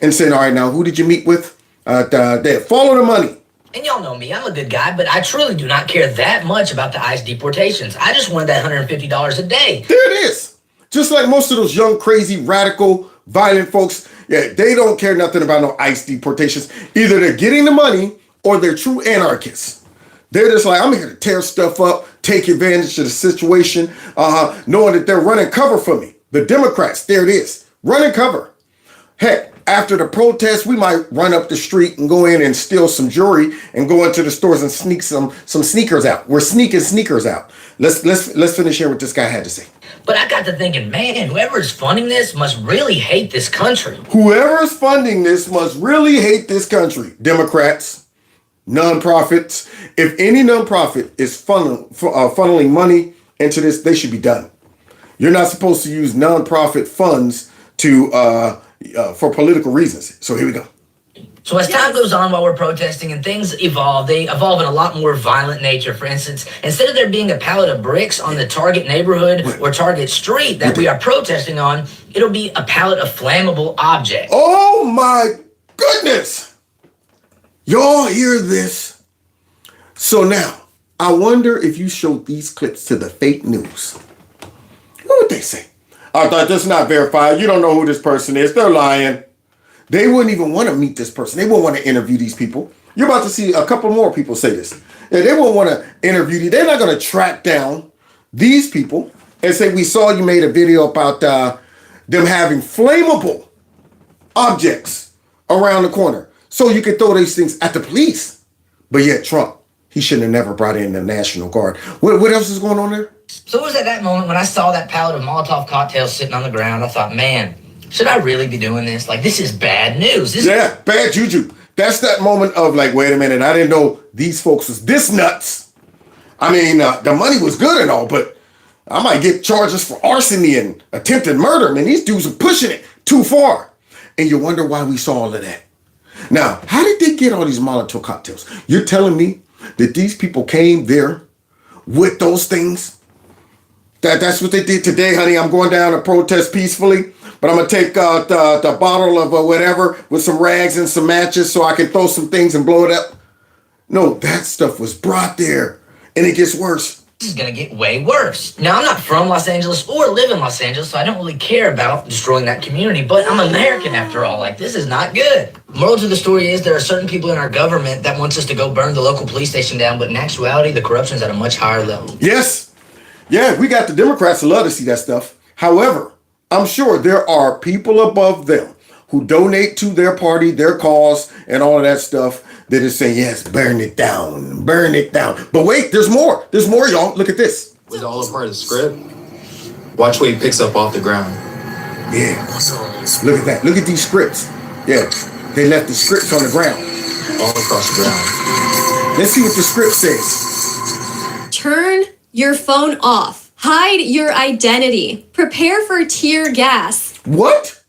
and saying, all right, now, who did you meet with? They follow the money. And y'all know me, I'm a good guy, but I truly do not care that much about the ICE deportations. I just wanted that $150 a day. There it is. Just like most of those young, crazy, radical, violent folks, yeah, they don't care nothing about no ICE deportations. Either they're getting the money or they're true anarchists. They're just like, I'm here to tear stuff up, take advantage of the situation, knowing that they're running cover for me. The Democrats, there it is, running cover. Heck, after the protest, we might run up the street and go in and steal some jewelry and go into the stores and sneak some sneakers out. We're sneaking sneakers out. Let's finish here what this guy had to say. But I got to thinking, man, whoever is funding this must really hate this country. Whoever is funding this must really hate this country. Democrats, nonprofits. If any nonprofit is funneling money into this, they should be done. You're not supposed to use nonprofit funds to for political reasons. So here we go. So as time goes on while we're protesting and things evolve, they evolve in a lot more violent nature. For instance, instead of there being a pallet of bricks on the Target neighborhood or Target street that we are protesting on, it'll be a pallet of flammable objects. Oh my goodness! Y'all hear this? So now, I wonder if you showed these clips to the fake news. What would they say? I thought this is not verified. You don't know who this person is. They're lying. They wouldn't even want to meet this person. They wouldn't want to interview these people. You're about to see a couple more people say this. Yeah, they won't want to interview you. They're not going to track down these people and say, we saw you made a video about them having flammable objects around the corner. So you can throw these things at the police. But yet Trump, he shouldn't have never brought in the National Guard. What else is going on there? So it was at that moment when I saw that pallet of Molotov cocktails sitting on the ground, I thought, man, should I really be doing this? Like, this is bad news. Bad juju. That's that moment of like, wait a minute, I didn't know these folks was this nuts. I mean, the money was good and all, but I might get charges for arson and attempted murder. Man, these dudes are pushing it too far. And you wonder why we saw all of that. Now, how did they get all these Molotov cocktails? You're telling me that these people came there with those things? That's what they did today, honey. I'm going down to protest peacefully, but I'm going to take the bottle of whatever with some rags and some matches so I can throw some things and blow it up. No, that stuff was brought there, and it gets worse. This is going to get way worse. Now, I'm not from Los Angeles or live in Los Angeles, so I don't really care about destroying that community, but I'm American after all. Like, this is not good. Moral to the story is there are certain people in our government that wants us to go burn the local police station down, but in actuality, the corruption's at a much higher level. Yes. Yeah, we got the Democrats who love to see that stuff. However, I'm sure there are people above them who donate to their party, their cause, and all of that stuff that is saying, yes, burn it down, burn it down. But wait, there's more. There's more, y'all. Look at this. It was all a part of the script. Watch what he picks up off the ground. Yeah. Look at that. Look at these scripts. Yeah. They left the scripts on the ground. All across the ground. Let's see what the script says. Turn your phone off. Hide your identity. Prepare for tear gas. What?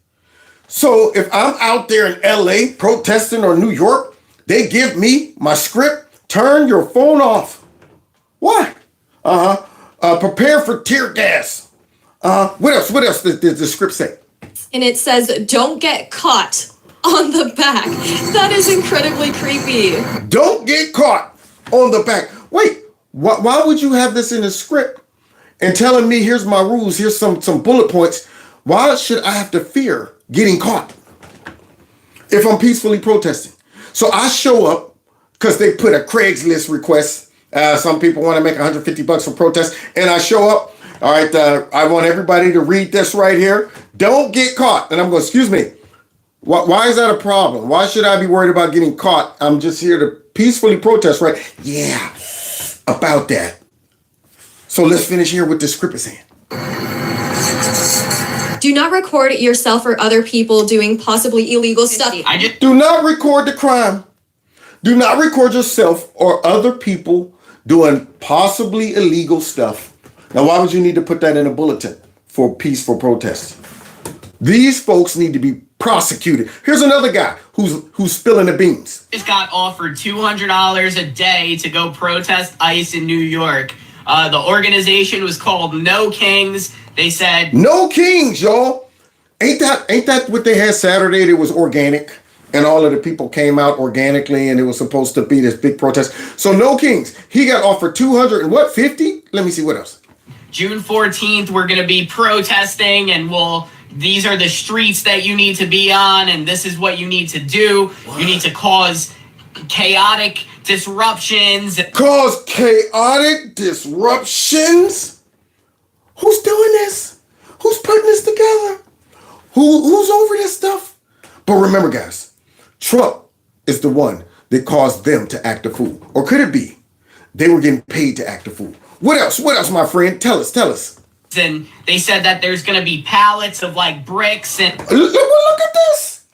So if I'm out there in LA protesting or New York, they give me my script, turn your phone off. What? Prepare for tear gas. What else? What else did the script say? And it says, don't get caught on the back. That is incredibly creepy. Don't get caught on the back. Wait, why would you have this in the script and telling me, here's my rules, here's some bullet points. Why should I have to fear getting caught if I'm peacefully protesting? So I show up because they put a Craigslist request. Some people want to make $150 for protest. And I show up. All right, I want everybody to read this right here. Don't get caught. And I'm going, excuse me. Why is that a problem? Why should I be worried about getting caught? I'm just here to peacefully protest, right? Yeah, about that. So let's finish here with the script is saying. Do not record yourself or other people doing possibly illegal stuff. Do not record the crime. Do not record yourself or other people doing possibly illegal stuff. Now, why would you need to put that in a bulletin for peaceful protest? These folks need to be prosecuted. Here's another guy who's spilling the beans. Just got offered $200 a day to go protest ICE in New York. The organization was called No Kings. They said No Kings, y'all. Ain't that what they had Saturday? It was organic, and all of the people came out organically, and it was supposed to be this big protest. So No Kings, he got offered 200 and what, 50? Let me see what else. June 14th, we're going to be protesting, and these are the streets that you need to be on, and this is what you need to do. What? You need to cause chaotic disruptions. Cause chaotic disruptions? Who's doing this? Who's putting this together? Who's over this stuff? But remember, guys, Trump is the one that caused them to act a fool. Or could it be they were getting paid to act a fool? What else? What else, my friend? Tell us. And they said that there's going to be pallets of like bricks and... Look at this.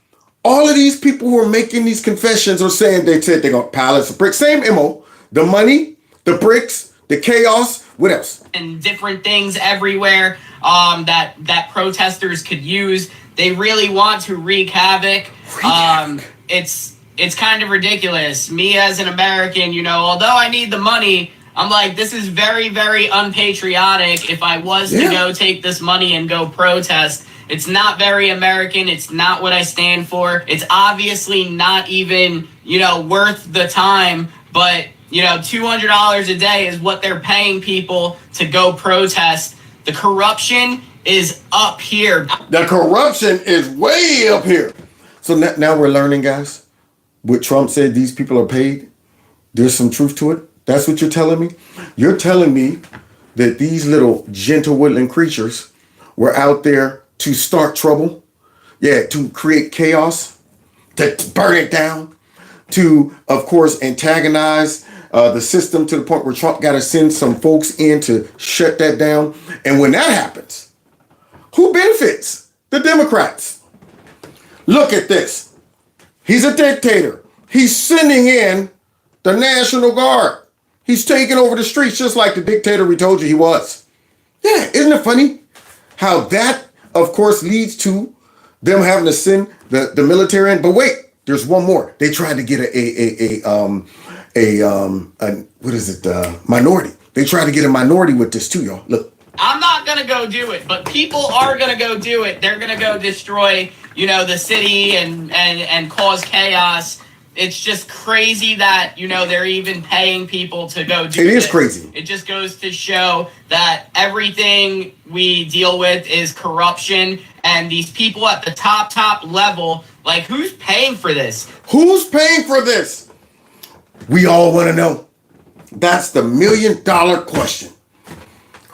All of these people who are making these confessions are saying they said they got pallets of bricks. Same MO. The money, the bricks, the chaos. What else? And different things everywhere that protesters could use. They really want to wreak havoc. It's kind of ridiculous. Me as an American, although I need the money, I'm like, this is very, very unpatriotic. If I was to go take this money and go protest, it's not very American. It's not what I stand for. It's obviously not even, worth the time. But, $200 a day is what they're paying people to go protest. The corruption is up here. The corruption is way up here. So now we're learning, guys, what Trump said these people are paid. There's some truth to it. That's what you're telling me? You're telling me that these little gentle woodland creatures were out there to start trouble? Yeah, to create chaos, to burn it down, to, of course, antagonize the system to the point where Trump got to send some folks in to shut that down. And when that happens, who benefits? The Democrats. Look at this. He's a dictator. He's sending in the National Guard. He's taking over the streets just like the dictator we told you he was. Yeah, isn't it funny how that, of course, leads to them having to send the military in? But wait, there's one more. They tried to get minority. They tried to get a minority with this too, y'all. Look. I'm not gonna go do it, but people are gonna go do it. They're gonna go destroy, the city and cause chaos. It's just crazy that, they're even paying people to go do it. It is crazy. It just goes to show that everything we deal with is corruption, and these people at the top level, like, who's paying for this? Who's paying for this? We all want to know. That's the $1 million question.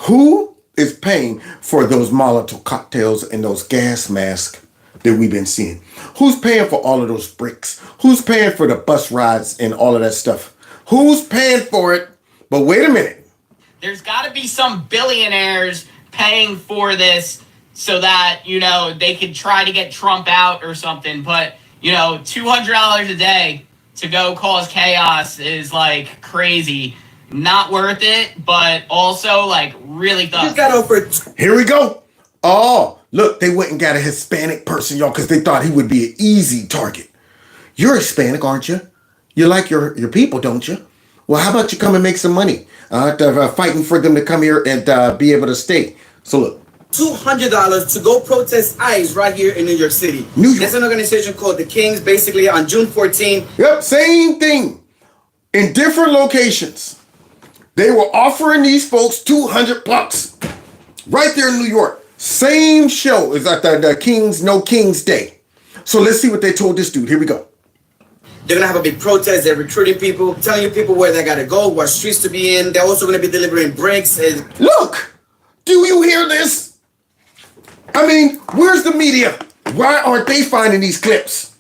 Who is paying for those Molotov cocktails and those gas masks that we've been seeing? Who's paying for all of those bricks? Who's paying for the bus rides and all of that stuff? Who's paying for it? But wait a minute. There's got to be some billionaires paying for this so that, they could try to get Trump out or something. But, $200 a day to go cause chaos is like crazy. Not worth it, but also like really tough. Here we go. Oh, look, they went and got a Hispanic person, y'all, because they thought he would be an easy target. You're Hispanic, aren't you? You like your people, don't you? Well, how about you come and make some money fighting for them to come here and be able to stay? So look. $200 to go protest ICE right here in New York City. There's an organization called the Kings, basically on June 14th. Yep, same thing. In different locations. They were offering these folks $200 right there in New York. Same show is at the Kings, No Kings Day. So let's see what they told this dude. Here we go. They're going to have a big protest. They're recruiting people, telling you people where they got to go, what streets to be in. They're also going to be delivering bricks. Look, do you hear this? I mean, where's the media? Why aren't they finding these clips?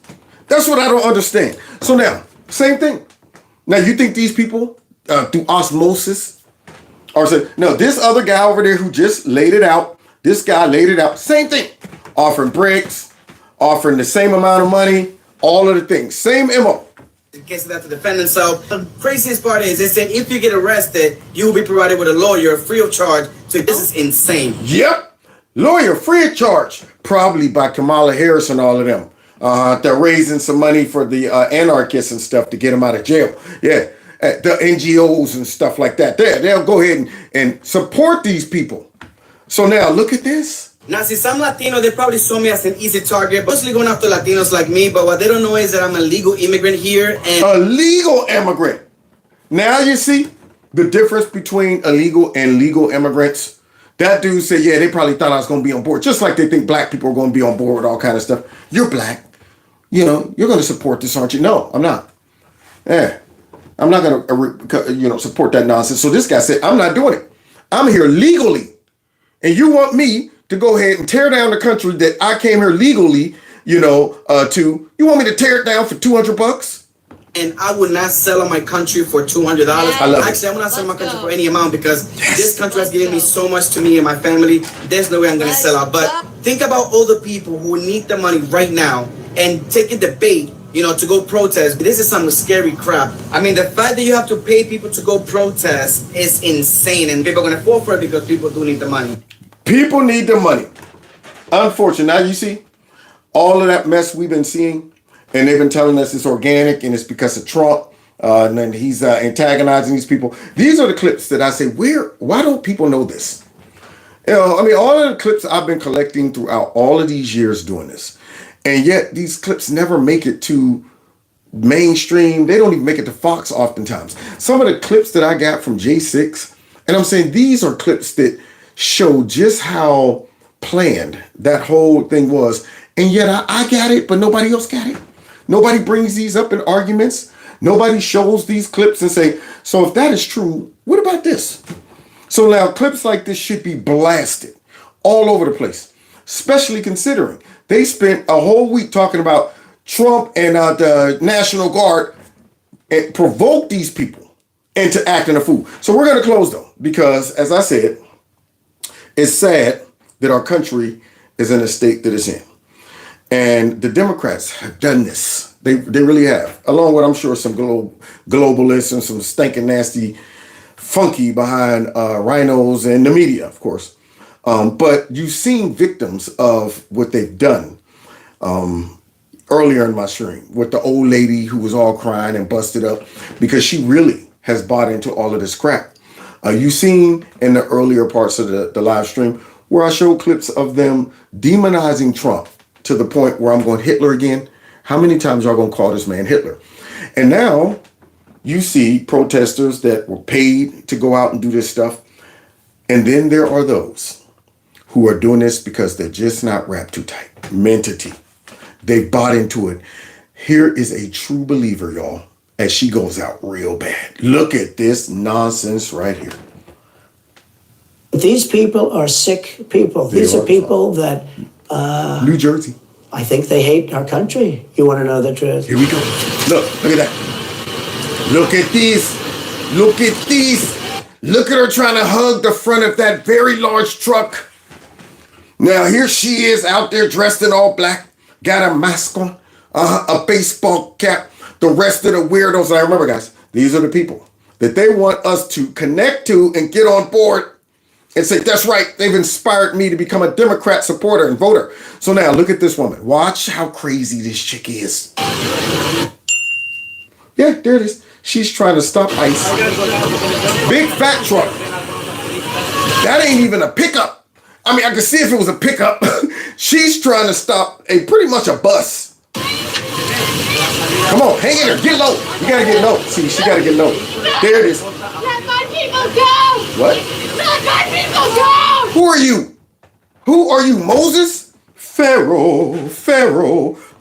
That's what I don't understand. So now, same thing. Now, you think these people, through osmosis, or say, no, this other guy over there who just laid it out, this guy laid it out, same thing. Offering bricks, offering the same amount of money, all of the things, same MO. In case they have to defend themselves. The craziest part is they said if you get arrested, you will be provided with a lawyer free of charge. So this is insane. Yep. Lawyer free of charge, probably by Kamala Harris and all of them. They're raising some money for the anarchists and stuff to get them out of jail. Yeah, the NGOs and stuff like that. They'll go ahead and support these people. So now look at this. Now, see, some Latino, they probably saw me as an easy target, mostly going after Latinos like me. But what they don't know is that I'm a legal immigrant here. And a legal immigrant. Now you see the difference between illegal and legal immigrants. That dude said, yeah, they probably thought I was going to be on board. Just like they think black people are going to be on board with all kind of stuff. You're black. You're going to support this, aren't you? No, I'm not. Yeah. I'm not going to, support that nonsense. So this guy said, I'm not doing it. I'm here legally. And you want me to go ahead and tear down the country that I came here legally, you want me to tear it down for $200? And I would not sell my country for $200. Actually, I'm not selling my country for any amount because this country has given me so much to me and my family. There's no way I'm going to sell out. But think about all the people who need the money right now and taking the bait, to go protest. This is some scary crap. I mean, the fact that you have to pay people to go protest is insane. And people are going to fall for it because people do need the money. People need the money. Unfortunately, now you see all of that mess we've been seeing. And they've been telling us it's organic and it's because of Trump. And then he's antagonizing these people. These are the clips that I say, why don't people know this? All of the clips I've been collecting throughout all of these years doing this. And yet these clips never make it to mainstream. They don't even make it to Fox oftentimes. Some of the clips that I got from J6, and I'm saying these are clips that show just how planned that whole thing was. And yet I got it, but nobody else got it. Nobody brings these up in arguments. Nobody shows these clips and say, so if that is true, what about this? So now clips like this should be blasted all over the place, especially considering they spent a whole week talking about Trump and the National Guard provoked these people into acting a fool. So we're going to close though, because as I said, it's sad that our country is in a state that it's in. And the Democrats have done this. They really have, along with, I'm sure, some globalists and some stinking, nasty, funky behind rhinos and the media, of course. But you've seen victims of what they've done earlier in my stream with the old lady who was all crying and busted up because she really has bought into all of this crap. You've seen in the earlier parts of the live stream where I showed clips of them demonizing Trump to the point where I'm going, Hitler again? How many times y'all gonna call this man Hitler? And now you see protesters that were paid to go out and do this stuff. And then there are those who are doing this because they're just not wrapped too tight. Mentity. They bought into it. Here is a true believer, y'all, as she goes out real bad. Look at this nonsense right here. These people are sick people. These are people that... New Jersey. I think they hate our country. You want to know the truth? Here we go. Look at that. Look at these. Look at these. Look at her trying to hug the front of that very large truck. Now here she is out there dressed in all black, got a mask on, a baseball cap. The rest of the weirdos, and I remember, guys, these are the people that they want us to connect to and get on board and say, that's right, they've inspired me to become a Democrat supporter and voter. So now look at this woman. Watch how crazy this chick is. Yeah, there it is. She's trying to stop ICE. Big fat truck. That ain't even a pickup. I mean, I could see if it was a pickup. She's trying to stop pretty much a bus. Come on, hang in there, get low. You gotta get low. See, she gotta get low. There it is. Let my people go! What? Let my people go! Who are you? Who are you, Moses? Pharaoh,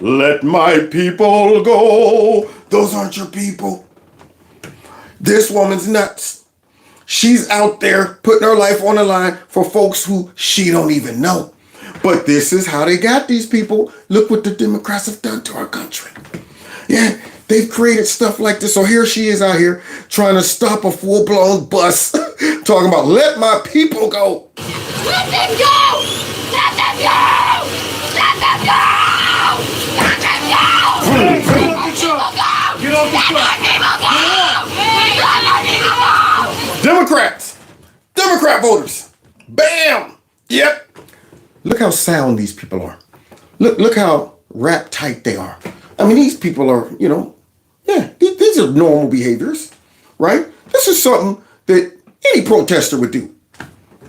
let my people go. Those aren't your people. This woman's nuts. She's out there putting her life on the line for folks who she don't even know. But this is how they got these people. Look what the Democrats have done to our country. Yeah, they've created stuff like this. So here she is out here trying to stop a full-blown bus, talking about let my people go. Let them go! Let them go! Let them go! Let them go! Get off the truck! Get off the truck! Let my people go! Democrats! Democrat voters! Bam! Yep. Look how sound these people are. Look how rap tight they are. I mean, these people are, these are normal behaviors, right? This is something that any protester would do.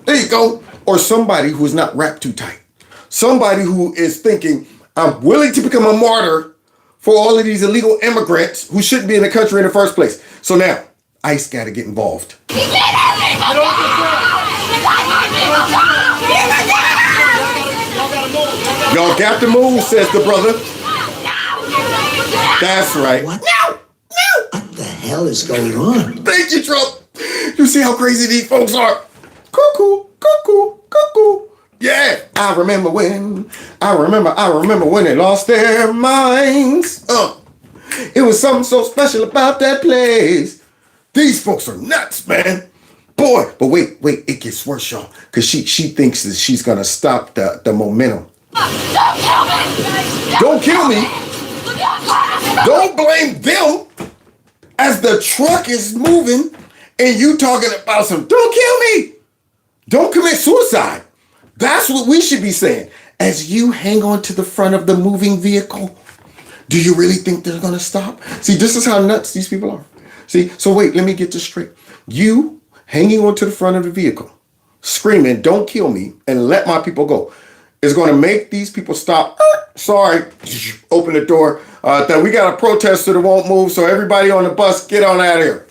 There you go. Or somebody who is not wrapped too tight. Somebody who is thinking, I'm willing to become a martyr for all of these illegal immigrants who shouldn't be in the country in the first place. So now, ICE got to get involved. Y'all got to move, says the brother. That's right. What? No! What the hell is going on? Thank you, Trump. You see how crazy these folks are? Cuckoo, cuckoo, cuckoo. Yeah, I remember when they lost their minds. It was something so special about that place. These folks are nuts, man. Boy, but wait, it gets worse, y'all. Because she thinks that she's going to stop the momentum. Don't kill me. Don't blame them as the truck is moving and you talking about some, don't kill me. Don't commit suicide. That's what we should be saying. As you hang on to the front of the moving vehicle, do you really think they're going to stop? See, this is how nuts these people are. See, so wait, let me get this straight. You hanging on to the front of the vehicle, screaming, don't kill me and let my people go, is going to make these people stop. Sorry, open the door. That we got a protester that won't move, so everybody on the bus, get on out of here.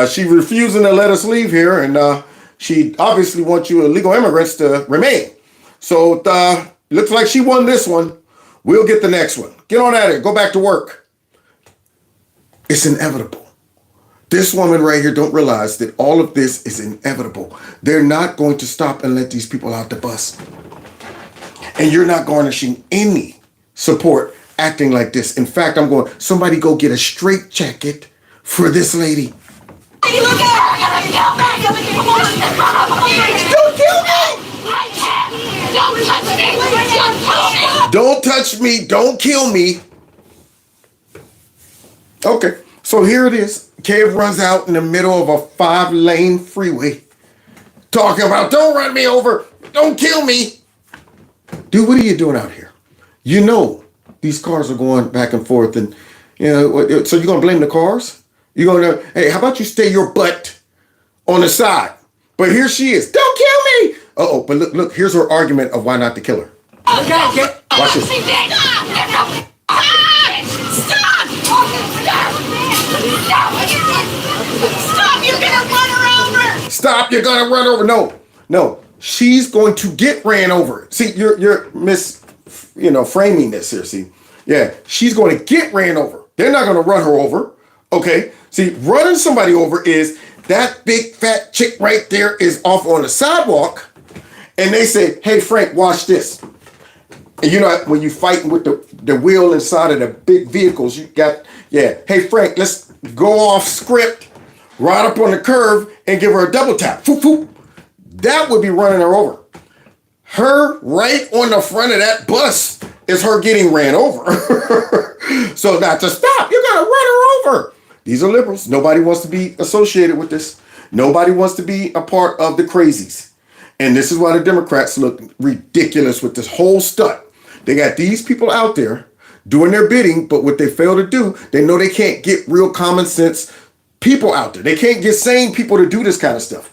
She refusing to let us leave here, and she obviously wants you illegal immigrants to remain. So looks like she won this one. We'll get the next one. Get on out of here. Go back to work. It's inevitable. This woman right here don't realize that all of this is inevitable. They're not going to stop and let these people out the bus. And you're not garnishing any support acting like this. In fact, I'm going, somebody go get a straight jacket for this lady. Hey, look at her! Don't kill me! Don't touch me! Don't kill me! Okay, so here it is. Kev runs out in the middle of a 5-lane freeway talking about, don't run me over, don't kill me. Dude, what are you doing out here? You know these cars are going back and forth, and you know, so you're gonna blame the cars? You're gonna, hey, how about you stay your butt on the side? But here she is, don't kill me! Uh-oh, but look, here's her argument of why not to kill her. Okay, watch this. Stop! You're gonna run her over! Stop, you're gonna run over. No. She's going to get ran over. See, you're framing this here, see. Yeah, she's going to get ran over. They're not gonna run her over. Okay. See, running somebody over is that big fat chick right there is off on the sidewalk, and they say, hey Frank, watch this. And you know, when you fighting with the wheel inside of the big vehicles, you got, hey Frank, let's go off script, right up on the curve and give her a double tap. Foop, foop. That would be running her over. Her right on the front of that bus is her getting ran over. So now to stop, you're gonna run her over. These are liberals. Nobody wants to be associated with this. Nobody wants to be a part of the crazies. And this is why the Democrats look ridiculous with this whole stunt. They got these people out there doing their bidding, but what they fail to do, they know they can't get real common sense people out there. They can't get sane people to do this kind of stuff.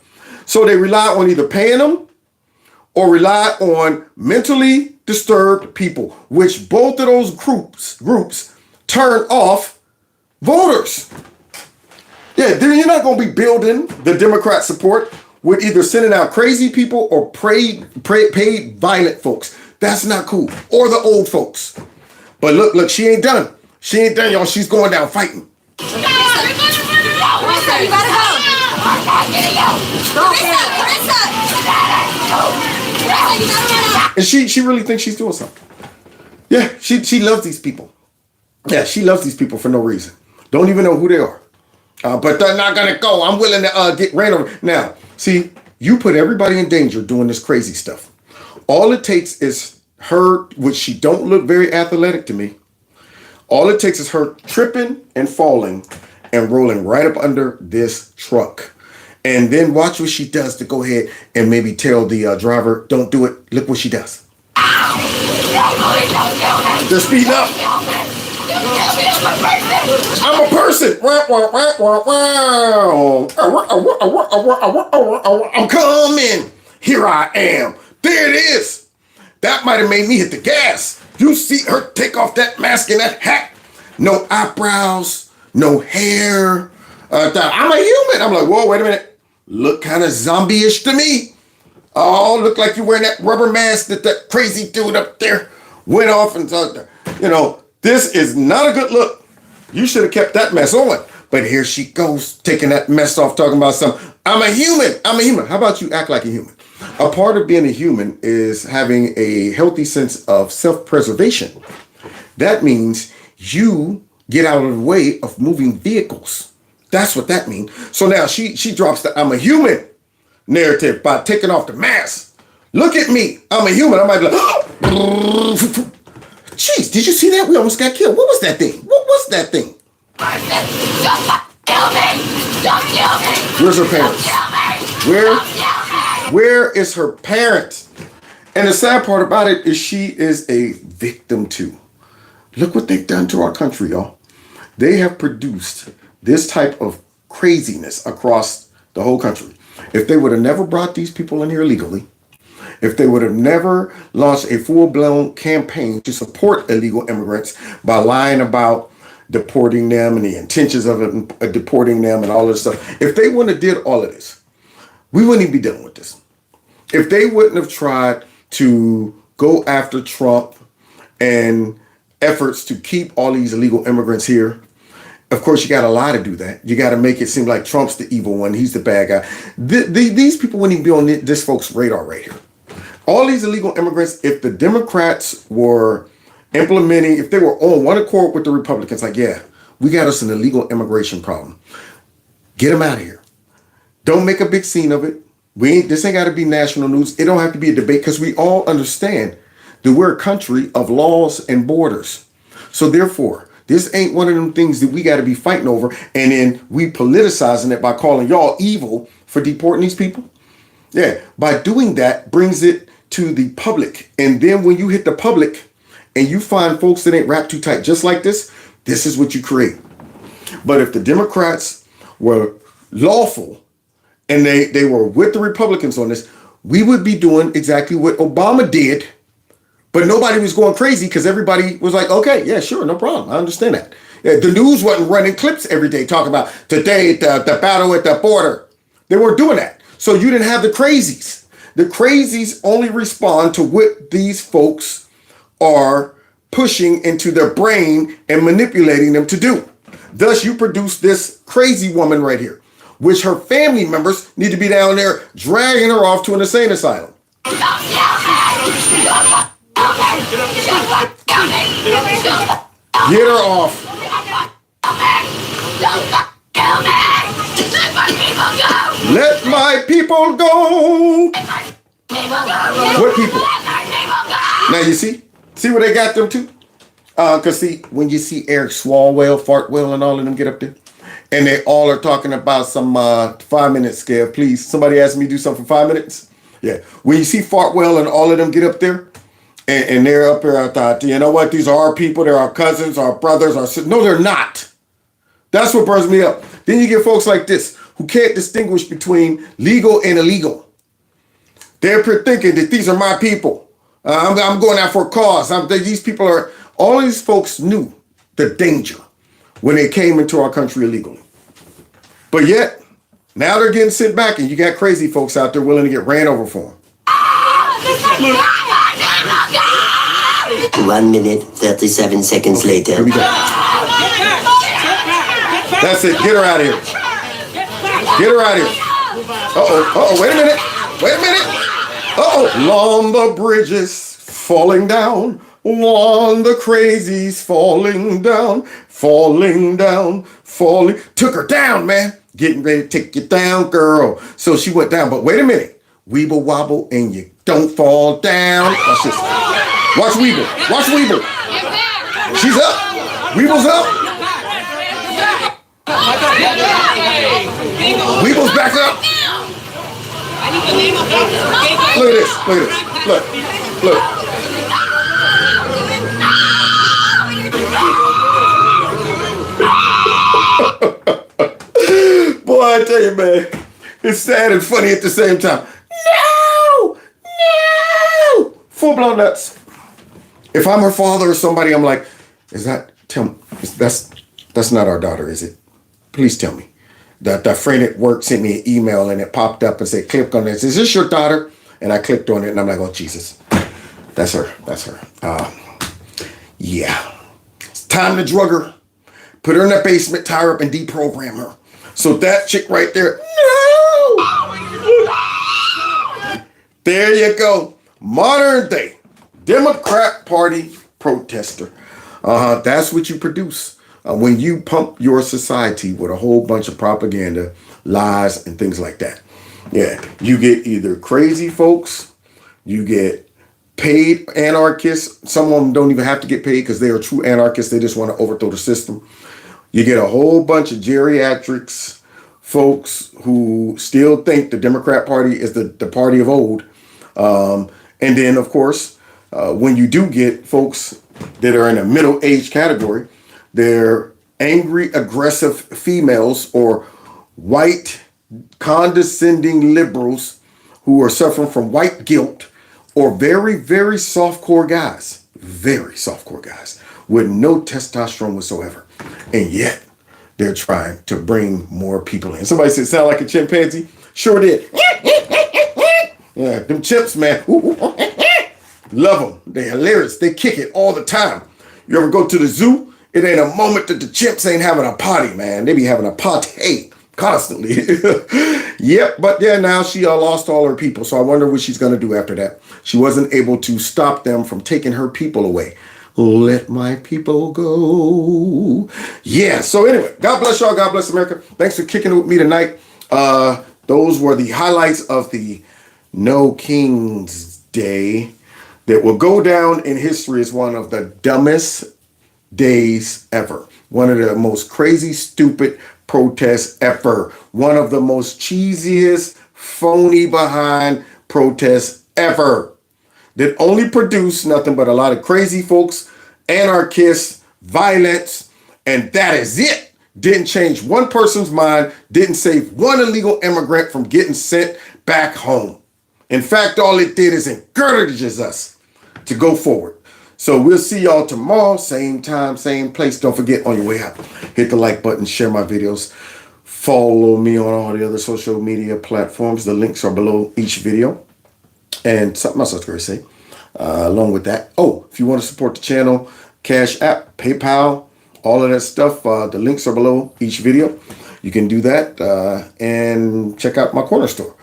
So they rely on either paying them or rely on mentally disturbed people, which both of those groups turn off voters. Yeah, you're not going to be building the Democrat support with either sending out crazy people or paid violent folks. That's not cool. Or the old folks. But look, she ain't done. She ain't done, y'all. She's going down fighting. You gotta go. And she really thinks she's doing something. Yeah, she loves these people. Yeah, she loves these people for no reason. Don't even know who they are. But they're not gonna go. I'm willing to get ran over. Now, see, you put everybody in danger doing this crazy stuff. All it takes is her, which she don't look very athletic to me. All it takes is her tripping and falling and rolling right up under this truck. And then watch what she does to go ahead and maybe tell the driver, don't do it. Look what she does. They're speeding up. I'm a person. I'm coming. Here I am. There it is. That might have made me hit the gas. You see her take off that mask and that hat. No eyebrows, no hair. I'm a human. I'm like, whoa, wait a minute. Look kind of zombie-ish to me. Oh, look like you're wearing that rubber mask that crazy dude up there went off and this is not a good look. You should have kept that mess on. But here she goes, taking that mess off, talking about something. I'm a human. I'm a human. How about you act like a human? A part of being a human is having a healthy sense of self-preservation. That means you get out of the way of moving vehicles. That's what that means. So now she drops the I'm a human narrative by taking off the mask. Look at me. I'm a human. I might be like, jeez, did you see that? We almost got killed. What was that thing? What was that thing? Don't kill me! Where's her parents? Where is her parents? And the sad part about it is she is a victim too. Look what they've done to our country, y'all. They have produced this type of craziness across the whole country. If they would have never brought these people in here illegally, if they would have never launched a full-blown campaign to support illegal immigrants by lying about deporting them and the intentions of deporting them and all this stuff, if they wouldn't have did all of this, we wouldn't even be dealing with this. If they wouldn't have tried to go after Trump and efforts to keep all these illegal immigrants here, of course, you got to lie to do that. You got to make it seem like Trump's the evil one. He's the bad guy. These people wouldn't even be on this folks' radar right here. All these illegal immigrants, if the Democrats were implementing, if they were on one accord with the Republicans, like, yeah, we got us an illegal immigration problem. Get them out of here. Don't make a big scene of it. This ain't got to be national news. It don't have to be a debate because we all understand that we're a country of laws and borders. So therefore, this ain't one of them things that we got to be fighting over. And then we politicizing it by calling y'all evil for deporting these people. Yeah, by doing that brings it to the public. And then when you hit the public and you find folks that ain't wrapped too tight, just like this is what you create. But if the Democrats were lawful and they were with the Republicans on this, we would be doing exactly what Obama did, but nobody was going crazy because everybody was like, okay, yeah, sure, no problem. I understand that. Yeah, the news wasn't running clips every day talking about today, the battle at the border. They weren't doing that. So you didn't have the crazies. The crazies only respond to what these folks are pushing into their brain and manipulating them to do. Thus, you produce this crazy woman right here, which her family members need to be down there dragging her off to an insane asylum. Get her off. Let my people go. What people? Now you see where they got them to? Because see, when you see Eric Swalwell, Fartwell, and all of them get up there, and they all are talking about some 5-minute scare, please. Somebody asked me to do something for 5 minutes. Yeah. When you see Fartwell and all of them get up there, and they're up there, I thought, you know what? These are our people. They're our cousins, our brothers, our sisters. No, they're not. That's what burns me up. Then you get folks like this who can't distinguish between legal and illegal. They're thinking that these are my people. I'm going out for a cause. These people are, all these folks knew the danger when they came into our country illegally. But yet, now they're getting sent back and you got crazy folks out there willing to get ran over for them. 1 minute, 37 seconds later. Here we go. That's it. Get her out of here. Get her out of here. Uh-oh. Wait a minute. On the bridges falling down. On the crazies falling down. Took her down, man. Getting ready to take you down, girl. So she went down. But wait a minute. Weeble wobble and you don't fall down. Watch this. Watch Weeble. She's up. Weeble's up. Weeble's back up. Look at this. Look. Boy, I tell you, man, it's sad and funny at the same time. No! Full-blown nuts. If I'm her father or somebody, I'm like, that's not our daughter, is it? Please tell me. That friend at work sent me an email and it popped up and said, click on this. Is this your daughter? And I clicked on it and I'm like, oh, Jesus. That's her. Yeah. It's time to drug her. Put her in the basement, tie her up and deprogram her. So that chick right there, no! There you go. Modern day Democrat Party protester. That's what you produce. When you pump your society with a whole bunch of propaganda, lies, and things like that. Yeah, you get either crazy folks, you get paid anarchists. Some of them don't even have to get paid because they are true anarchists. They just want to overthrow the system. You get a whole bunch of geriatrics, folks who still think the Democrat Party is the party of old. And then, of course, when you do get folks that are in a middle-aged category, they're angry, aggressive females or white, condescending liberals who are suffering from white guilt, or very, very soft-core guys with no testosterone whatsoever. And yet, they're trying to bring more people in. Somebody said, sound like a chimpanzee? Sure did. Yeah, them chimps, man. Love them. They're hilarious. They kick it all the time. You ever go to the zoo? It ain't a moment that the chimps ain't having a potty, man. They be having a potty constantly. Yep, but yeah, now she lost all her people. So I wonder what she's going to do after that. She wasn't able to stop them from taking her people away. let my people go. Yeah, so anyway, God bless y'all. God bless America. Thanks for kicking it with me tonight. Those were the highlights of the No Kings Day that will go down in history as one of the dumbest days ever. One of the most crazy, stupid protests ever. One of the most cheesiest, phony behind protests ever. That only produced nothing but a lot of crazy folks, anarchists, violence, and that is it. Didn't change one person's mind, didn't save one illegal immigrant from getting sent back home. In fact, all it did is encourages us to go forward. So we'll see y'all tomorrow, same time, same place. Don't forget, on your way out, hit the like button, share my videos, follow me on all the other social media platforms. The links are below each video. And something else I was going to say, along with that. Oh, if you want to support the channel, Cash App, PayPal, all of that stuff, the links are below each video. You can do that and check out my corner store.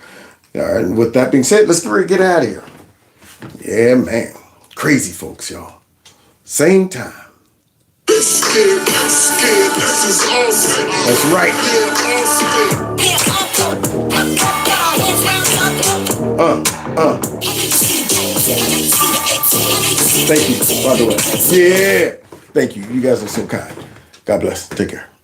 All right, and with that being said, let's get out of here. Yeah, man. Crazy folks, y'all. Same time. That's right. Thank you, by the way. Yeah. Thank you. You guys are so kind. God bless. Take care.